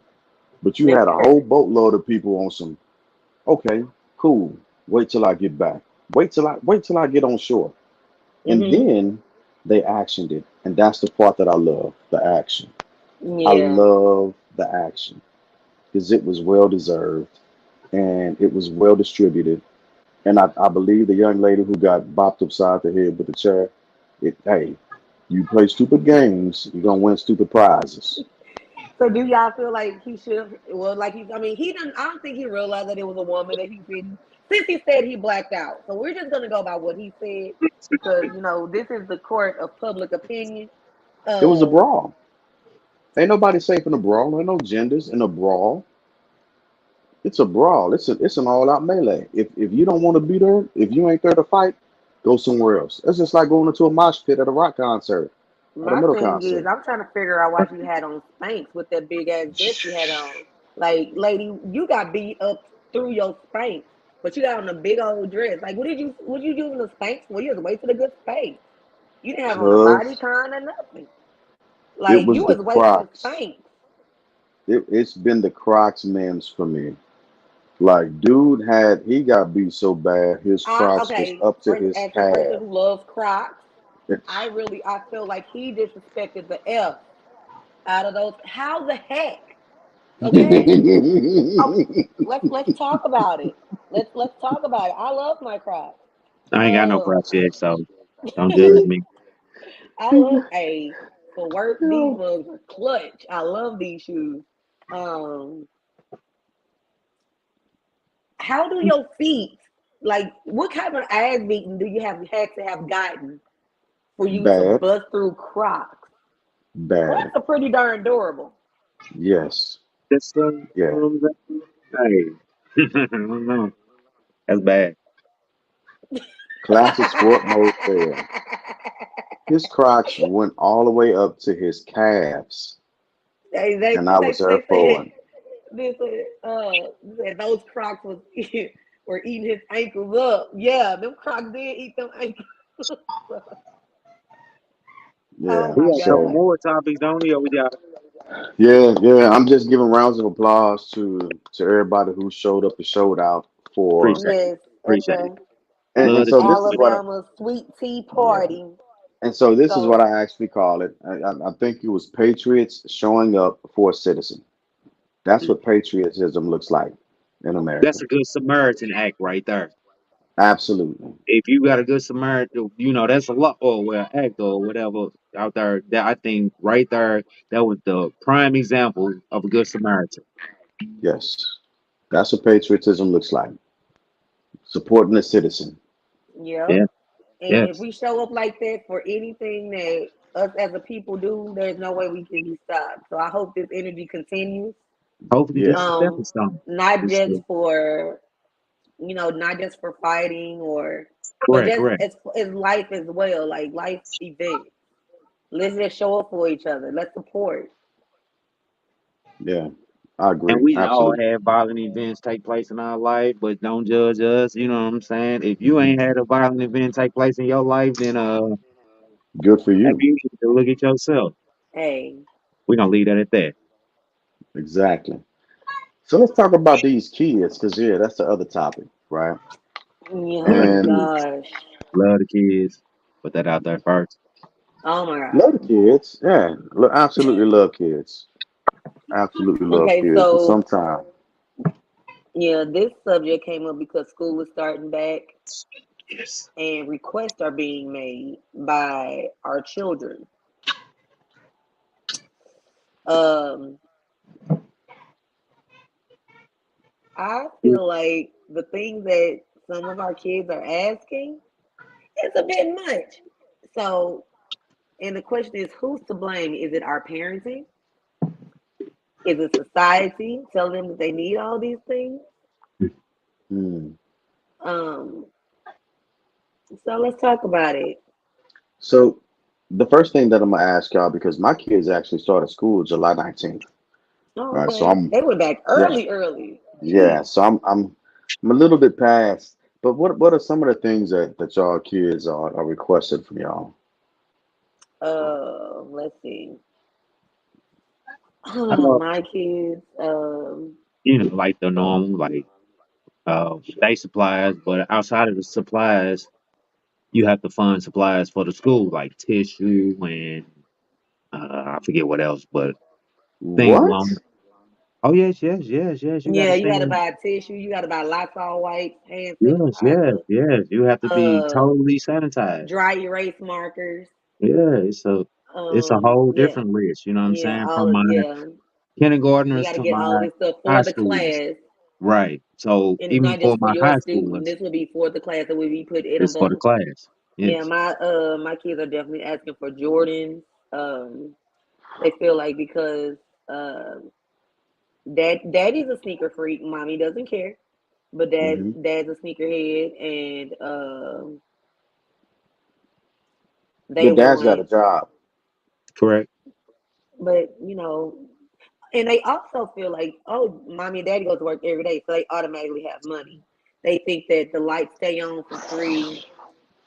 But you That's had a whole true. boatload of people on some. Okay, cool. Wait till I get back. Wait till I get on shore. And Mm-hmm. then they actioned it. And that's the part that I love, the action. I Yeah. love the action because it was well deserved and it was well distributed. And I believe the young lady who got bopped upside the head with the chair, hey, you play stupid games, you're going to win stupid prizes. So, do y'all feel like he should? Well, like I mean, he didn't. I don't think he realized that it was a woman that he's been. Since he said he blacked out, so we're just gonna go by what he said, because this is the court of public opinion. It was a Um, brawl. Ain't nobody safe in a brawl. Ain't no genders in a brawl. It's a brawl. It's an all out melee. If you don't want to be there, if you ain't there to fight, go somewhere else. It's just like going into a mosh pit at a rock concert, at a my metal thing is, concert. I'm trying to figure out why she had on Spanx with that big ass dress she had on. Like, lady, you got beat up through your Spanx, but you got on a big old dress. Like, what you using the Spanx for? You was wasting a good space. You didn't have on a body Cause con or nothing. it Like, you was the was wasting the Crocs. Spanx. It's been the Crocs memes for me. Like, dude he got beat so bad, his Crocs was Okay, up to first, his as a person calf. who loves Crocs, It's, I feel like he disrespected the F out of those. How the heck? Okay. Oh, let's talk about it. Let's talk about it. I love my Crocs. I ain't got no Um, props yet, so don't judge me. I love for work. These mugs are clutch. I love these shoes. Um, how do your feet, like, what kind of ass beating do you have had to have gotten for you to bad, bust through Crocs? Crocs bad. are pretty darn durable. Yes, Just yeah. hey, I don't know. That's bad. Classic sport mode fail. His Crocs went all the way up to his calves, they they and I was they there they said for they said those Crocs was were eating his ankles up. Yeah, them Crocs did eat them ankles. Oh Yeah. my We got a couple So god. more topics, don't we? Or we got Yeah, yeah. I'm just giving rounds of applause to everybody who showed up and showed out for, Appreciate it. Yes, at Appreciate it. the and Love the so kids. this is what, Alabama sweet tea yeah, party. and so this is what So I actually call it. I think it was patriots showing up for a citizen. That's what patriotism looks like in That's America. a good Samaritan act right there. Absolutely. If you got a good Samaritan, that's a lot, or well, act or whatever out there. That I think right there, that was the prime example of a good Samaritan. Yes. That's what patriotism looks like. Supporting a citizen. yep. Yeah, And if yes. we show up like that for anything that us as a people do, there's no way we can be stopped. So I hope this energy continues. Hopefully, this is Yeah. a stepping stone. Not This just is for not just for fighting but correct, just correct. as life as well, like life events. Let's just show up for each other. Let's support. Yeah. I And agree. we all Absolutely. had violent events take place in our life, but don't judge us. You know what I'm saying? If you ain't had a violent event take place in your life, then Good for maybe you. you need to look at yourself. Hey, We're gonna leave that at that. Exactly. So let's talk about these kids, because yeah, that's the other topic, right? Love the oh And kids. gosh, Love the kids. Put that out there first. oh my love the god. kids. Yeah. Absolutely love kids. Absolutely love Okay, kids. But so sometimes, yeah, this subject came up because school is starting back Yes. and requests are being made by our children. Um, I feel like the things that some of our kids are asking is a bit much. So, and the question is, who's to blame? Is it our parenting? Is it society telling them that they need all these things? hmm. Um, so let's talk about it. So the first thing that I'm gonna ask y'all, because my kids actually started school July 19th. Oh, Right. So okay. I'm They went back yeah, early, early. yeah. Jeez. So I'm a little bit past. But what are some of the things that y'all kids are requesting from y'all? Let's see. Uh, My kids. like the normal, like day supplies, but outside of the supplies, you have to fund supplies for the school, like tissue and I forget what else, but things What? along. Oh yes, yes, yes, yes. You got to Yeah, you stay got to in. buy tissue. You got to buy Lysol wipes, hand Yes, yes, sanitizer, yes. You have to be uh, totally sanitized. dry erase markers. Yeah, it's a whole Yeah, different list. You know what I'm yeah, saying? all From of my yeah. You kindergartners got to to get all my this stuff high for the schoolers. class, Right. So and it's even not for just for my your high student. schoolers, This will be for the class that will be put in a it's for the book. class. Yeah, Yes. my kids are definitely asking for Jordans. Um, they feel like because daddy's a sneaker freak, mommy doesn't care, but Hmm. dad's a sneakerhead, and they But dad's got a want, job. Correct. but and they also feel like, oh, mommy and daddy go to work every day, so they automatically have money. They think that the lights stay on for free,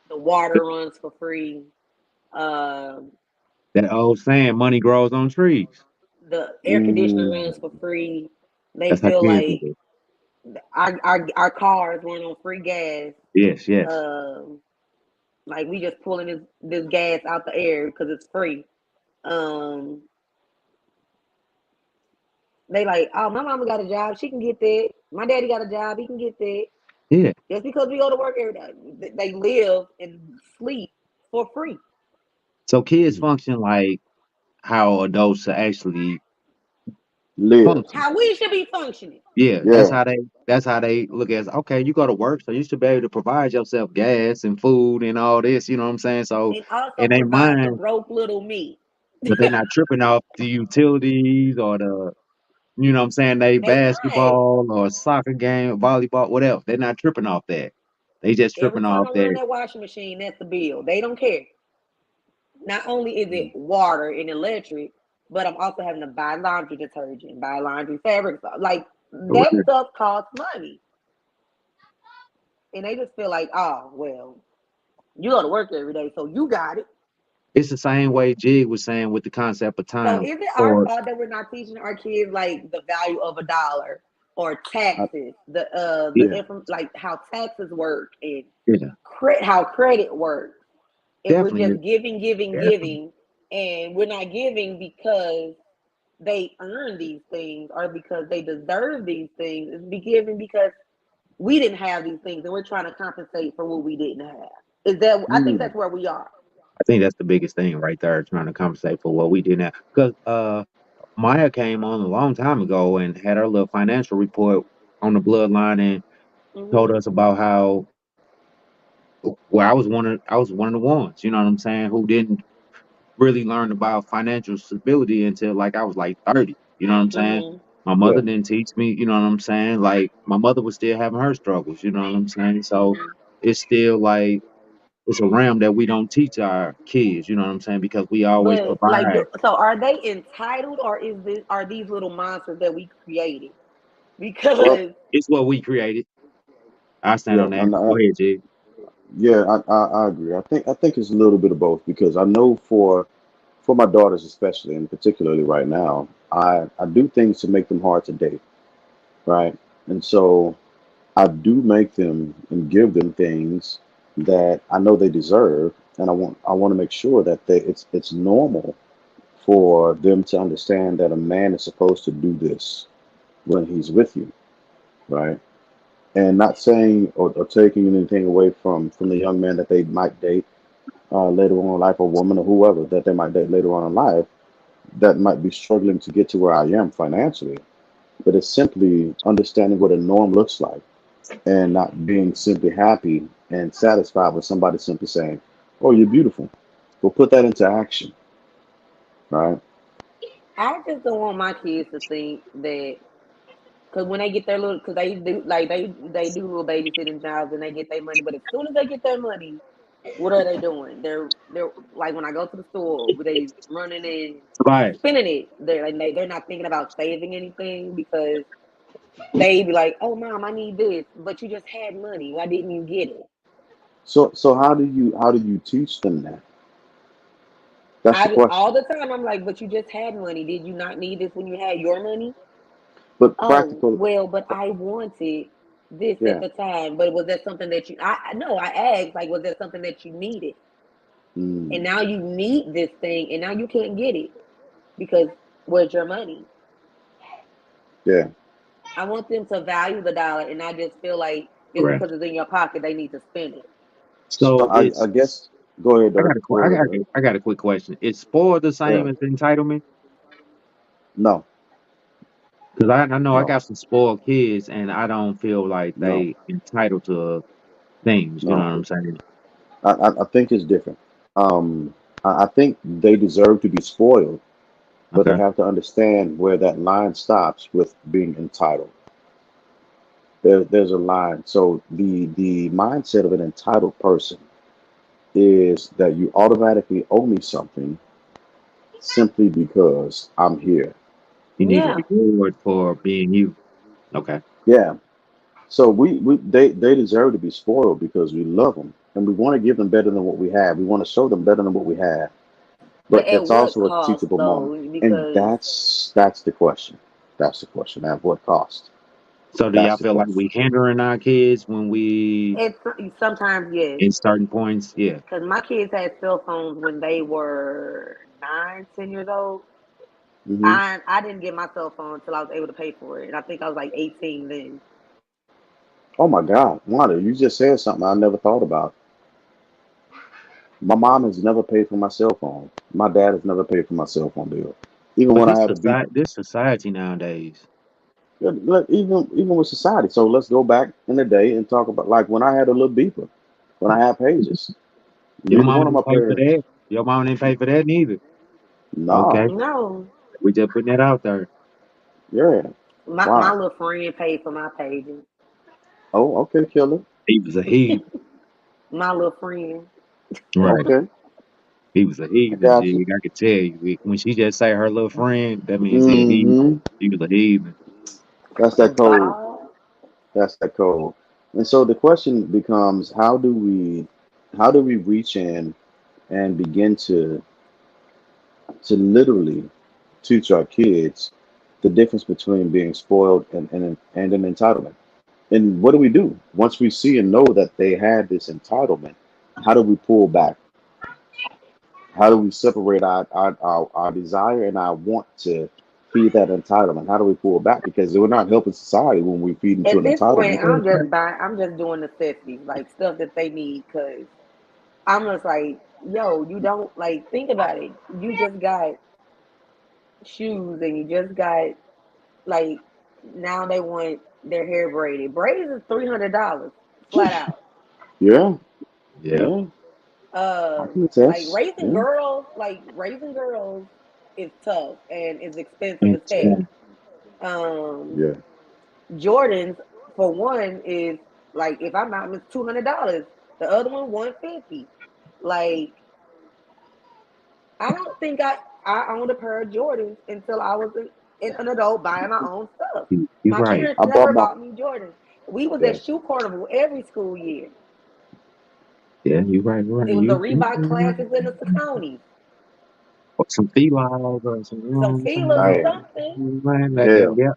the water runs for free, um, That old saying, money grows on trees. the air conditioner Mm, runs for free. They That's how feel kids like do it. our cars run on free gas. Yes, yes. Um, like we just pulling this gas out the air because it's free. Um, they like, oh, my mama got a job, she can get that. My daddy got a job, he can get that. Yeah. Just because we go to work every day, they live and sleep for free. So kids function like how adults actually live. function. How we should be functioning, Yeah, Yeah. that's how they look at it. Okay, you go to work, so you should be able to provide yourself gas and food and all this, you know what I'm saying? So and also in their provide for mind, broke little me. but they're not tripping off the utilities or the you know what I'm saying, they They not. basketball or soccer game, volleyball, whatever. They're not tripping off that. They just Every tripping time off I run that that washing machine, that's the bill. They don't care. Not only is it Mm. water and electric, but I'm also having to buy laundry detergent, buy laundry fabric. Like that right. stuff costs money. And they just feel like, oh, well, you go to work every day, so you got it. It's the same way Jig was saying with the concept of So time. is it our Or fault that we're not teaching our kids like the value of a dollar or I, taxes, the yeah, yeah, like how taxes work and yeah, how credit works, and we're definitely, just giving, giving, definitely. giving, and we're not giving because they earn these things or because they deserve these things. It's be given because we didn't have these things and we're trying to compensate for what we didn't have. Is that I think mm, that's where we are. I think that's the biggest thing right there, trying to compensate for what we didn't have. Because Maya came on a long time ago and had her little financial report on the bloodline and told Hmm. us about how well I was one of the ones, you know what I'm saying, who didn't really learn about financial stability until like I was like 30. You know what I'm saying? Hmm. My yeah. mother didn't teach me, you know what I'm saying? Like my mother was still having her struggles, you know what I'm saying? So Hmm. it's still like it's a realm that we don't teach our kids, you know what I'm saying? Because we always But like, provide. so are they entitled, or are these little monsters that we created? Well, Because It's what we created. I stand yeah, on that. and Go ahead, Jay. yeah, I agree. I think it's a little bit of both because I know for my daughters especially, and particularly right now, I do things to make them hard to date, right? And so I do make them and give them things that I know they deserve, and I want to make sure that it's normal for them to understand that a man is supposed to do this when he's with you, right? And not saying or taking anything away from the young man that they might date later on in life, or woman or whoever that they might date later on in life that might be struggling to get to where I am financially. But it's simply understanding what a norm looks like and not being simply happy and satisfied with somebody simply saying, "Oh, you're beautiful." We'll put that into action, right? I just don't want my kids to think that because when they get their little, because they do like they do little babysitting jobs and they get their money, but as soon as they get their money, what are they doing? They're like when I go to the store, they running and Right. spending it. They're not thinking about saving anything because they be like, "Oh, mom, I need this," but you just had money. Why didn't you get it? So how do you teach them that? That's the All question. the time I'm like, "But you just had money. Did you not need this when you had your money?" But Oh, practical, well, but I wanted this at yeah. the time. But was that something that you? I no, I asked like, was that something that you needed? And Mm, now you need this thing, and now you can't get it because where's your money? yeah. I want them to value the dollar and not just feel like just Correct. because it's in your pocket, they need to spend it. So So I guess go ahead, I got Dirk. a, Go I ahead, got, Dirk. I got a quick question. Is spoiled the Yeah. same as entitlement? No, Because I know I no, got some spoiled kids, and I don't feel like no, they entitled to things. You know no. what I'm saying? I think it's different. Um, I think they deserve to be spoiled, but they Okay. have to understand where that line stops with being entitled. There's a line. So the mindset of an entitled person is that you automatically owe me something simply because I'm here. You need a Yeah, reward for being you. Okay. Yeah. So they deserve to be spoiled because we love them and we want to give them better than what we have. We want to show them better than what we have. but But at that's what also a cost teachable moment, though? and Because that's the question. That's the question. At what cost? So do That's y'all the feel like question. we hindering our kids when we it's sometimes yes. in certain points? Yeah. Because my kids had cell phones when they were 9, 10 years old. Hmm. I didn't get my cell phone until I was able to pay for it, and I think I was like 18 then. Oh my God, Wanda, you just said something I never thought about. My mom has never paid for my cell phone. My dad has never paid for my cell phone bill, even But when I this had a society, beeper. this society nowadays, Even with society. So let's go back in the day and talk about like when I had a little beeper, when I had pages. your Neither mama one of my didn't pay for parents. that. Your mama didn't pay for that neither. Nah. Okay. No, We just putting that out there. Yeah. my Wow. little friend paid for my pages. Oh, okay, killer. He was a heathen. My little friend. Right. Okay, He was a I heathen, got you. Jig. I could tell you. When she just say her little friend, that means he a heathen. Hmm. He was a heathen. That's that code. Bob. That's that code. And so the question becomes, how do we reach in and begin to literally teach our kids the difference between being spoiled and an entitlement. And what do we do once we see and know that they have this entitlement? How do we pull back? How do we separate our desire and our want to feed that entitlement? How do we pull back? Because we're not helping society when we feed into At an this point, entitlement. I'm just buying. I'm just doing necessities, like stuff that they need. Cause I'm just like, yo, you don't like think about it. You just got shoes, and you just got like now they want their hair braided. Braids is $300 flat out. Yeah, Yeah. yeah, I can attest. Yeah, Like raising girls is tough and is expensive And as heck. Um, yeah. Jordans for one is like if I'm not, it's $200. The other one 150. Like I don't think I owned a pair of Jordans until I was an adult buying my own stuff. you're My right. parents I bought never my bought me Jordans. We was at yeah. shoe carnival every school year. Yeah, you're right. You're right. It was the Reebok Classics and the Saucony's. Or some felines or some, you know what Some I'm Fila's or saying? I something. Man, hell, yeah,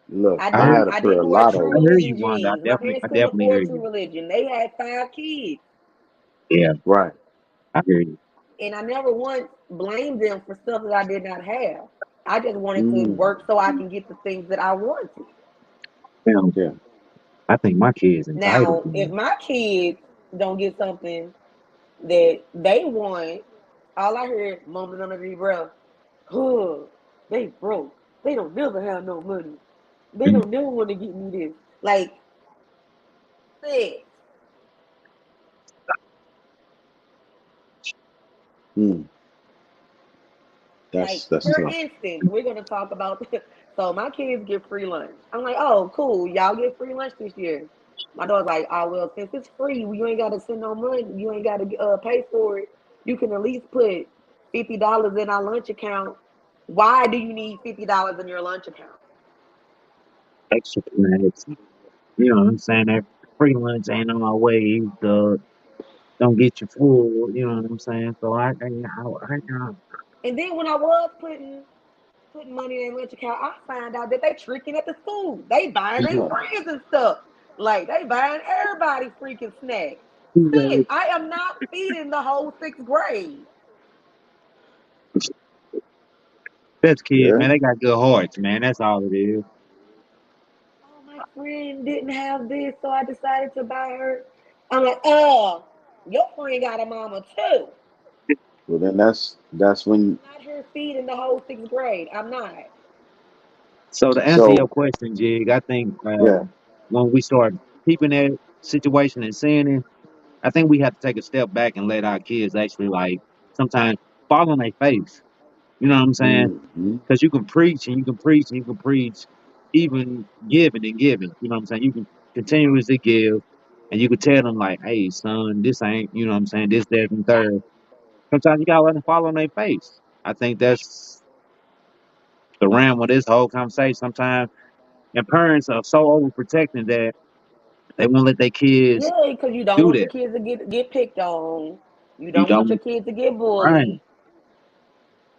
look, I I didn't had I a I pair didn't of wear True I lottos. hear you, Religion Wanda. jeans. My parents I couldn't definitely hear afford you. True Religion. They had 5 kids. Yeah, Right. I hear you. And I never once blamed them for stuff that I did not have. I just wanted to Mm, work so I can get the things that I wanted. Now, yeah. I think my kid's entitled. Now, if my kids don't get something that they want, all I hear mumbling under their breath, oh, they broke. They don't never have no money. They Mm. don't never want to get me this. Like, sis, Mm, like, that's for tough. instance, we're gonna talk about so my kids get free lunch. I'm like, oh, cool, y'all get free lunch this year. My daughter's like, oh well, since it's free, you ain't gotta send no money, you ain't gotta pay for it. You can at least put $50 in our lunch account. Why do you need $50 in your lunch account? Extra snacks. You know what I'm saying? That free lunch ain't on my way. The don't get you full. You know what I'm saying? So And then when I was putting money in their lunch account, I find out that they tricking at the school. They buying their Yeah. friends and stuff. Like they buying everybody freaking snacks. Sis, I, I am not feeding the whole sixth grade. that's kids, Yeah. man. They got good hearts, man. That's all it is. Oh, my friend didn't have this, so I decided to buy her. I'm like, oh, your friend got a mama too. Well, then that's when. I'm not here feeding the whole sixth grade. I'm not. So to answer your So question, Jig, I think yeah. when we start peeping that situation and seeing it, I think we have to take a step back and let our kids actually like sometimes fall on their face. You know what I'm saying? Hmm. Because you can preach and you can preach and you can preach, even giving and giving. You know what I'm saying? You can continuously give, and you can tell them like, "Hey, son, this ain't." You know what I'm saying? This, that, and third. Sometimes you gotta let them fall on their face. I think that's the ram of this whole conversation. Sometimes, and parents are so overprotecting that they won't let their kids Yeah, because you don't do want your that. kids to get picked on. You You don't want your don't, kids to get right? bullied.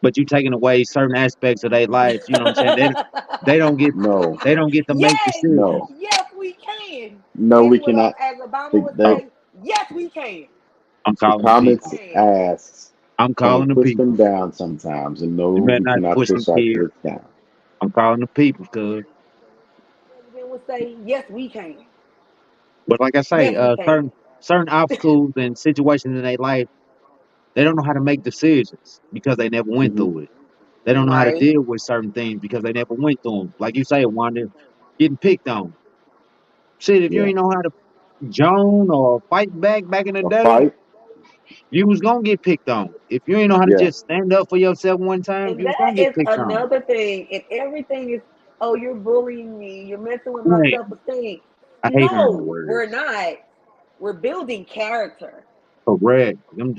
But you taking away certain aspects of their lives. You know what I'm saying? They don't get No, they don't get to make Yes, decisions. no, yes, we can. no. We cannot. As Obama The, would the, Oh, say, yes, we can. I'm the calling the Yes, we people. comments can. asks, I'm can we calling the push them people. down sometimes? And no, You better we not cannot push them push our kids. kids down. I'm calling the people, cuz. President would say, yes, we can. But like I say, Yes, we can. certain obstacles and situations in their life, they don't know how to make decisions because they never went Hmm. through it. They don't know how to Right. deal with certain things because they never went through them. Like you say, Wanda, getting picked on. Shit, if you Yeah. ain't know how to joan or fight back in the A day, fight. you was gonna get picked on. If you ain't know how to Yeah. just stand up for yourself one time, And you was that gonna get is picked on. another thing. And everything is, oh, you're bullying me. You're messing with my Right. self esteem. I hate hearing the No, we're words. not. We're building character. Correct. Them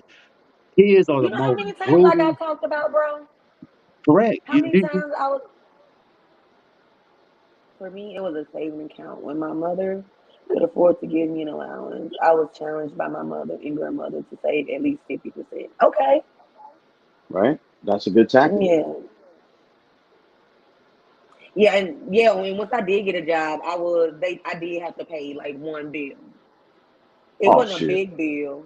kids are You the know how most many times I brutal. got talked about, bro? Correct. How many times for me, it was a saving account when my mother could afford to give me an allowance. I was challenged by my mother and grandmother to save at least 50%. Okay. right? That's a good tactic. Yeah. Yeah, and yeah, when once I did get a job, I did have to pay like one bill. It Oh wasn't a shit! big bill.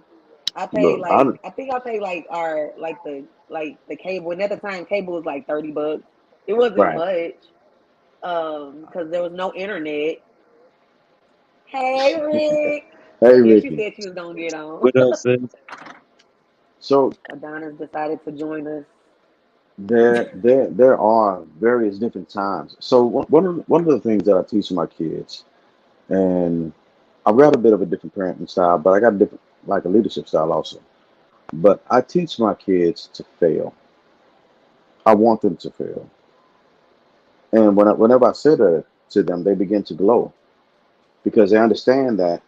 I paid Look, I like I think I paid like our like the cable, and at the time cable was like $30. It wasn't right. much, because there was no internet. Hey Rick. Hey Yeah, she Ricky. said she was gonna get on. What else, sis? So Adonis decided to join us. there are various different times. So one of the things that I teach my kids, and I've got a bit of a different parenting style, but I got a different like a leadership style also. But I teach my kids to fail. I want them to fail, and whenever I say that to them, they begin to glow because they understand that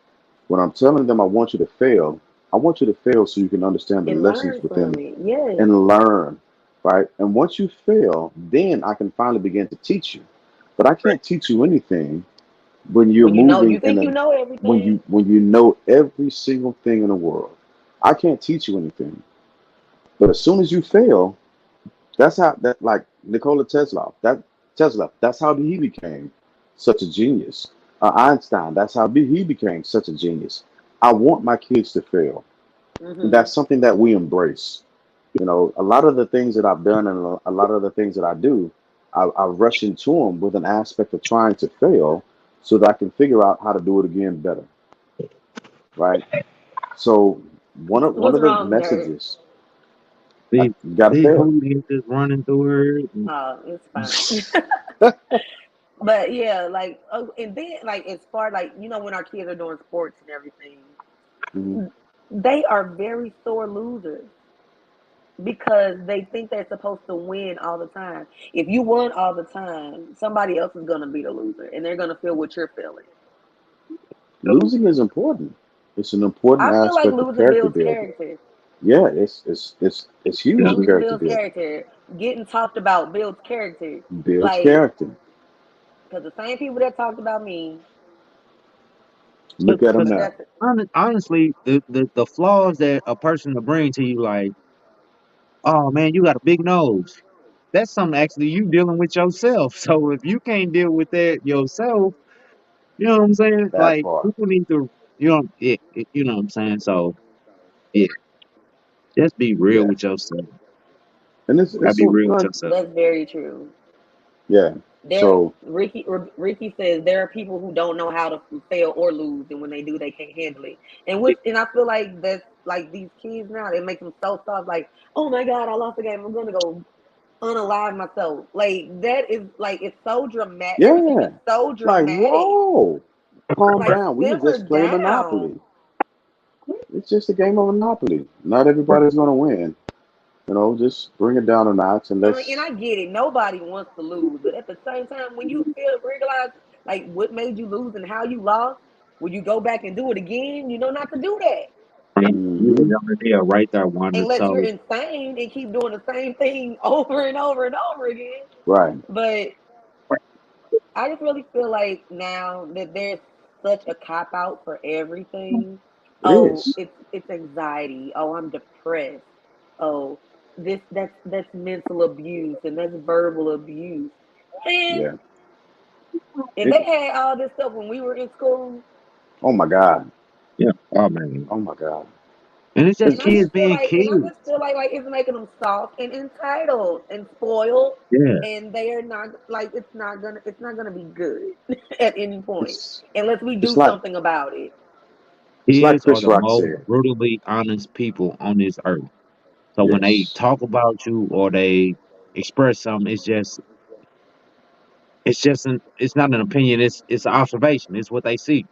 when I'm telling them I want you to fail, I want you to fail so you can understand the And lessons learn from within it. Yes. and learn, right? And once you fail, then I can finally begin to teach you. But I can't teach you anything when you're When moving you in think a you know everything. when you know every single thing in the world. I can't teach you anything. But as soon as you fail, that's how that like Nikola Tesla. That's how he became such a genius. Einstein. That's how he became such a genius. I want my kids to fail, and Hmm. that's something that we embrace. You know, a lot of the things that I've done and a lot of the things that I do, I rush into them with an aspect of trying to fail so that I can figure out how to do it again better, right? So one What's of the wrong, Dirt? messages I These gotta these fail. hooligans just running through her. And Oh, it's fine. But yeah, like, and then like as far like when our kids are doing sports and everything, Mhm. they are very sore losers because they think they're supposed to win all the time. If you won all the time, somebody else is gonna be the loser, and they're gonna feel what you're feeling. Losing is important. It's an important I feel like aspect of losing character builds building. character. Yeah, it's huge in Losing character builds building. character. Getting talked about builds character. Builds Like, character. because the same people that talked about me, Look at them because now. that's honestly, the flaws that a person will bring to you, like, oh man, you got a big nose. That's something actually you dealing with yourself. So if you can't deal with that yourself, you know what I'm saying? That Like part. people need to, you know what I'm saying. So yeah, just be real Yeah, with yourself. and You gotta it's be so real with like yourself. that's very true. yeah. There, So Ricky says there are people who don't know how to fail or lose, and when they do, they can't handle it. Yeah, And I feel like that's like these kids now. It makes them so soft. Like, oh my god, I lost the game. I'm gonna go unalive myself. Like that is like it's so dramatic. Everything yeah, is so like dramatic. whoa, calm Like down. We was simmer just playing down. Monopoly. It's just a game of Monopoly. Not right. everybody's gonna win. You know, just bring it down a notch and I mean, and let's. I get it. Nobody wants to lose, but at the same time, when you feel realize like what made you lose and how you lost, will you go back and do it again? You know not to do that You Hmm. hit on the nail right there, Wanda. unless you're So insane and keep doing the same thing over and over and over again. Right. But I just really feel like now that there's such a cop out for everything. It Oh, is. it's anxiety. Oh, I'm depressed. Oh, that's mental abuse and that's verbal abuse. And Yeah. and It. they had all this stuff when we were in school. Oh my God. yeah, oh man, Oh my God. and it's just And It's, I kids just it's feel being like, and I kids. just feel like it's making them soft and entitled and spoiled, Yeah, and they are not like it's not gonna be good at any point it's unless we it's do like something about it. kids are Chris the Rock most said. brutally honest people on this earth. So when they Yes. talk about you or they express something, it's not an opinion. It's an observation. It's what they see.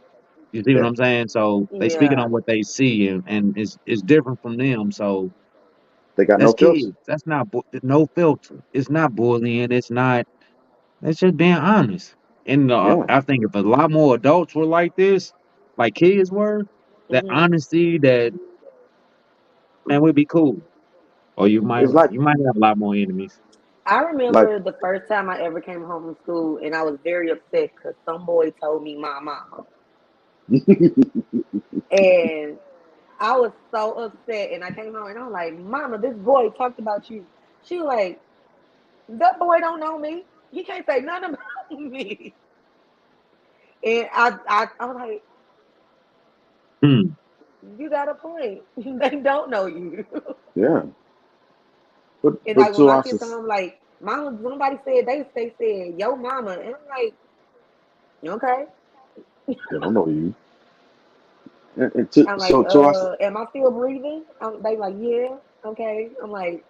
You see what Yeah. I'm saying? So they speaking Yeah. on what they see, and it's different from them. So They got no that's filter. kids. That's not no filter. It's not bullying. It's not. It's just being honest. And Yeah. I think if a lot more adults were like this, like kids were, that Hmm. honesty, that man, we'd be cool. Or It's like you might have a lot more enemies. I like remember the first time I ever came home from school, and I was very upset because some boy told me my mama. And I was so upset. And I came home and I was like, Mama, this boy talked about you. She was like, that boy don't know me. He can't say nothing about me. And I was like, Hmm. you got a point. They don't know you. Yeah, And but like when to my us, kids come home, like, Mama, somebody said they said yo mama, and I'm like, okay. they don't know you. I'm like, So to us, am I still breathing? They like, yeah, okay. I'm like,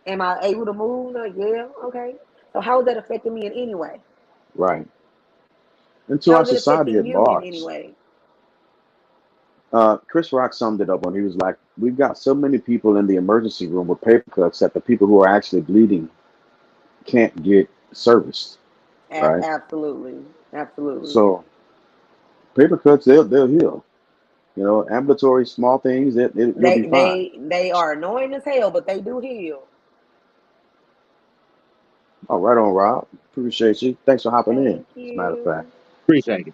am I able to move? They're like, yeah, okay. So how is that affecting me in any way? right, and to How our is it society affecting at you in any large, way? Chris Rock summed it up when he was like, "We've got so many people in the emergency room with paper cuts that the people who are actually bleeding can't get serviced." Right. Absolutely, absolutely. So paper cuts, they'll heal. You know, ambulatory small things, you'll be They fine. they they are annoying as hell, but they do heal. All right, on Rob. Appreciate you. Thanks for hopping in. Thank As a matter of fact. you. Appreciate it.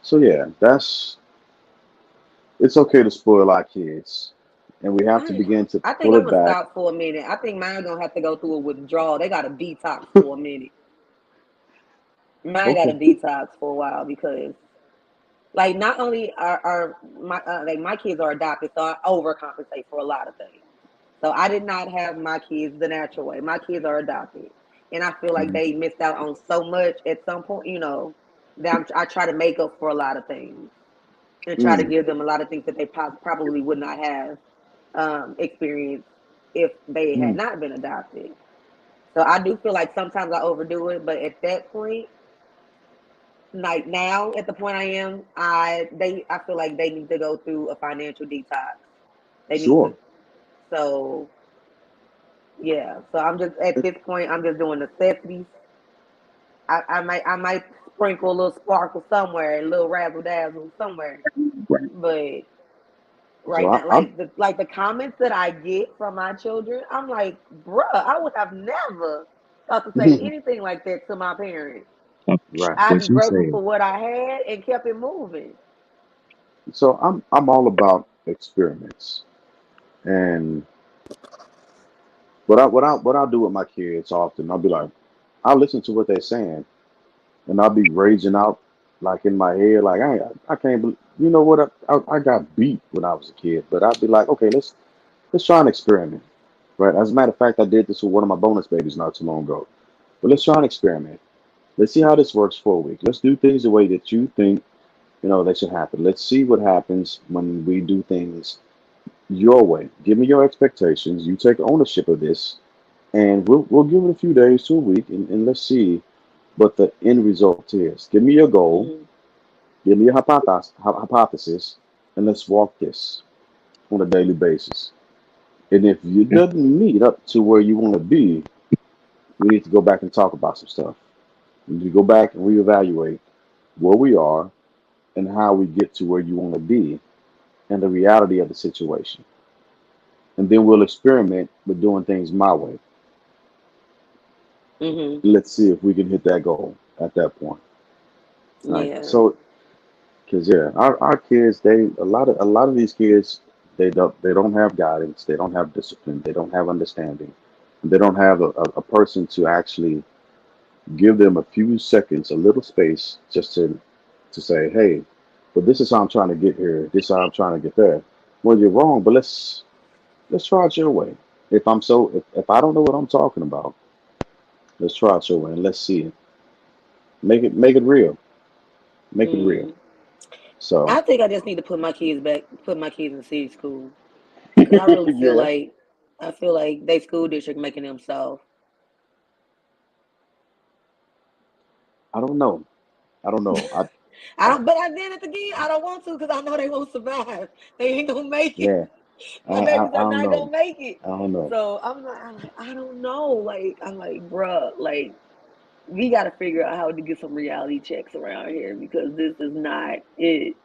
So yeah, that's it's okay to spoil our kids, and we have to I begin to I think pull I'm it gonna back. stop for a minute. I think mine gonna have to go through a withdrawal. They got to detox for a minute. Mine got to Okay. detox for a while because, like, not only are my like my kids are adopted, so I overcompensate for a lot of things. So I did not have my kids the natural way. My kids are adopted, and I feel like Mhm. they missed out on so much at some point. That I try to make up for a lot of things and try to Mm, give them a lot of things that they probably would not have experienced if they had mm, not been adopted. So I do feel like sometimes I overdo it, but at that point, like now at the point I am, I feel like they need to go through a financial detox. They need to. sure. So yeah. So I'm just at this point. I'm just doing necessities. I might sprinkle a little sparkle somewhere, a little razzle dazzle somewhere. Right. But So right now, I'm like the comments that I get from my children, I'm like, bruh, I would have never thought to say anything like that to my parents. Uh, right. I'd What be you grateful said. for what I had and kept it moving. So I'm all about experiments, and what I'll do with my kids often, I'll be like, I'll listen to what they're saying, and I'll be raging out like in my head, like I can't believe, you know what, I got beat when I was a kid, but I'd be like, okay, let's try an experiment, right? As a matter of fact, I did this with one of my bonus babies not too long ago. But let's try an experiment. Let's see how this works for a week. Let's do things the way that you think, they should happen. Let's see what happens when we do things your way. Give me your expectations. You take ownership of this, and we'll give it a few days to a week, and let's see what the end result is. Give me your goal. Hmm. Give me your hypothesis, and let's walk this on a daily basis. And if it Yeah. doesn't meet up to where you want to be, we need to go back and talk about some stuff. We need to go back and reevaluate where we are and how we get to where you want to be and the reality of the situation. And then we'll experiment with doing things my way. Hmm. Let's see if we can hit that goal at that point. Right. Yeah. So, because yeah, our kids, a lot of these kids, they don't have guidance, they don't have discipline, they don't have understanding, they don't have a person to actually give them a few seconds, a little space, just to say, hey, but this is how I'm trying to get here. This is how I'm trying to get there. Well, you're wrong, but let's try it your way. If I don't know what I'm talking about, let's try it your way and let's see it. Make it real. Make it real. Mm. So I think I just need to put my kids in city school because I really feel yeah, like they school district making them soft. I don't know. I don't know. I I don't, but I then at again, I don't want to because I know they won't survive. They ain't gonna make it. yeah. My babies I are don't not know. gonna make it. I don't know. So I'm like, I don't know. Like I'm like, bruh, like we got to figure out how to get some reality checks around here because this is not it.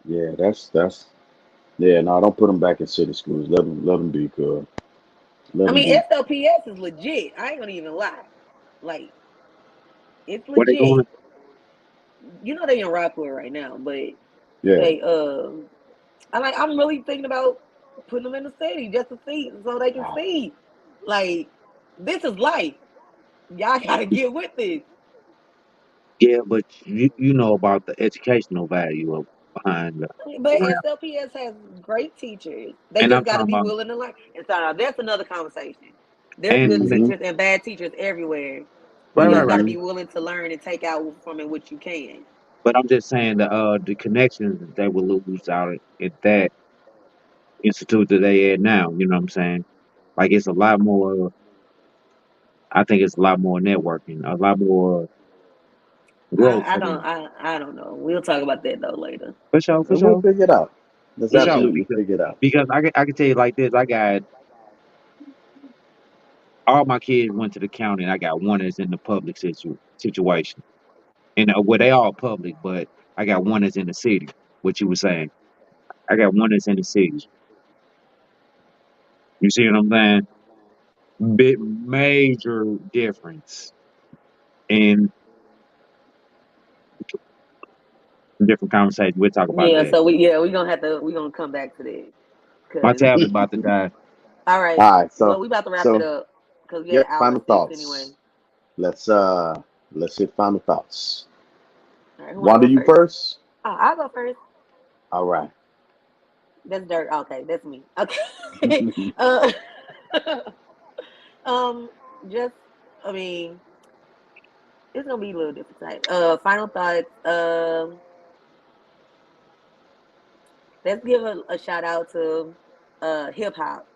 Yeah, that's yeah. No, don't put them back in city schools. Let them be good. Let I them mean, be. SLPS is legit. I ain't gonna even lie. Like it's What they going? legit. they in Rockwood right now, but Yeah. they I'm really thinking about putting them in the city just to see so they can Oh, see like this is life. Y'all gotta get with this. Yeah, but you know about the educational value of behind the But around. SLPS has great teachers. They And just I'm got to talking be about willing to learn. And so now that's another conversation. There's and good and it, mm-hmm, teachers and bad teachers everywhere. You right, right, just got right. to mm-hmm. be willing to learn and take out from it what you can. But I'm just saying the connections that they will lose out at that institute that they at now. You know what I'm saying? Like it's a lot more. I think it's a lot more networking, a lot more growth I for don't them. I don't know. We'll talk about that though later. For sure, for And we'll sure, figure it out. Let's for sure. absolutely figure it out. Because I can tell you like this. I got all my kids went to the county, and I got one that's in the public situation. And well, they all public, but I got one that's in the city. What you were saying, I got one that's in the city. You see what I'm saying? Big major difference in different conversations. We'll talk about Yeah, that. so we gonna come back to that My because tablet about to die. all right. All right. Well, So, we about to wrap it so up because we at yep. hour Final 6 anyway. thoughts. Let's hit final thoughts. All right, who want to Wanda, go you first? first. Oh, I'll go first. All right. That's dirt. Okay, that's me. Okay. uh, um, just I mean, it's gonna be a little different type. Final thoughts. Let's give a shout out to hip hop.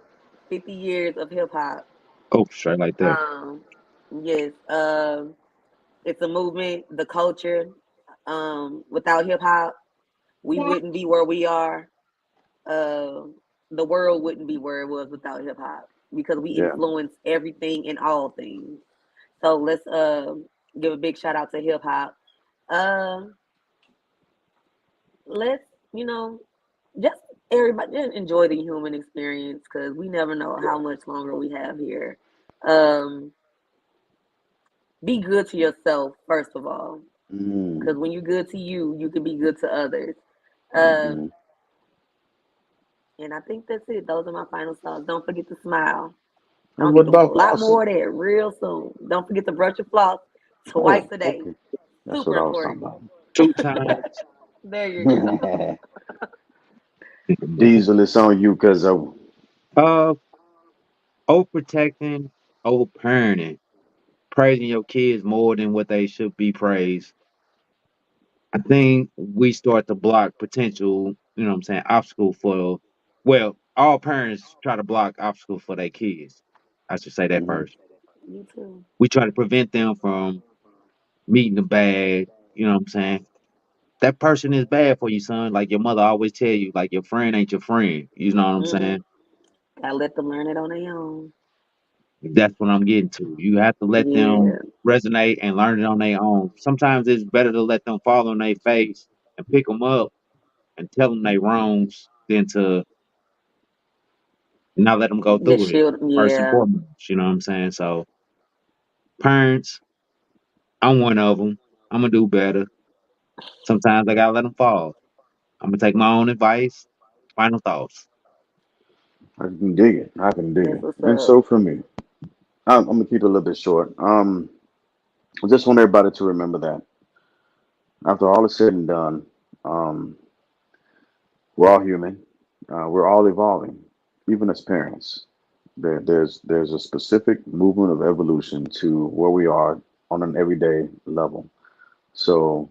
50 years of hip hop. Oh, straight like that. Um, yes. It's a movement. The culture. Without hip hop, we wouldn't be where we are. Uh, the world wouldn't be where it was without hip hop because we Yeah. influence everything and all things. So let's give a big shout out to hip hop. Uh, let's just everybody just enjoy the human experience because we never know how much longer we have here. Um, be good to yourself first of all, Mm, because when you're good to you, you can be good to others. mm-hmm. Um, and I think that's it. Those are my final thoughts. Don't forget to smile. I'm And gonna what be doing a about lot flossing? more of that real soon. Don't forget to brush your floss twice Oh, a day. okay. That's what Super I was talking important. about. 2 times. There you go. Diesel is on you because of. Uh, overprotecting, overparenting, praising your kids more than what they should be praised. I think we start to block potential, you know what I'm saying, obstacle for, well, all parents try to block obstacles for their kids. I should say that Mhm. first. You too. We try to prevent them from meeting the bad, you know what I'm saying? That person is bad for you, son. Like your mother always tell you, like your friend ain't your friend. You know what I'm Hmm. saying? Gotta let them learn it on their own. That's what I'm getting to. You have to let them Yeah. resonate and learn it on their own. Sometimes it's better to let them fall on their face and pick them up and tell them they wrongs than to not let them go The through it shield. first and Yeah. foremost. You know what I'm saying? So parents, I'm one of them. I'm gonna do better. Sometimes I gotta let them fall. I'm gonna take my own advice. Final thoughts. I can dig it. I can dig That's it. what's And up. so for me, I'm gonna keep it a little bit short. I just want everybody to remember that after all is said and done, um, we're all human. We're all evolving, even as parents. There's a specific movement of evolution to where we are on an everyday level. So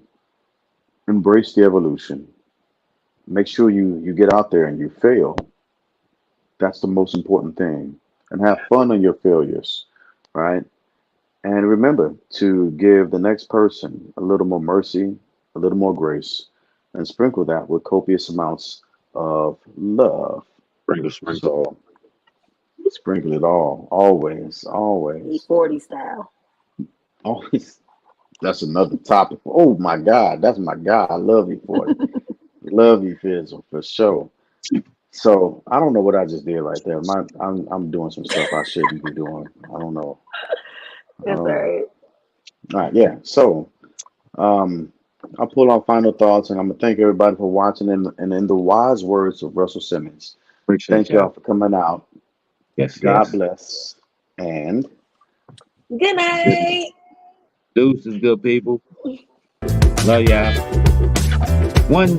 embrace the evolution. Make sure you get out there and you fail. That's the most important thing. And have fun on your failures, right? And remember to give the next person a little more mercy, a little more grace, and sprinkle that with copious amounts of love. Sprinkle, sprinkle. So sprinkle it all, always, always, E40 style. always. That's another topic. Oh my God, that's my guy. I love you for it. Love you, Fizzle, for sure. So I don't know what I just did right there. I'm doing some stuff I shouldn't be doing. I don't know. I That's don't all know. right. All right, yeah. So um, I'll pull our final thoughts, and I'm gonna thank everybody for watching. And in the wise words of Russell Simmons, Appreciate thank y'all y'all. for coming out. Yes, God yes. bless, and Good good night. Deuces, good people. Love y'all. One.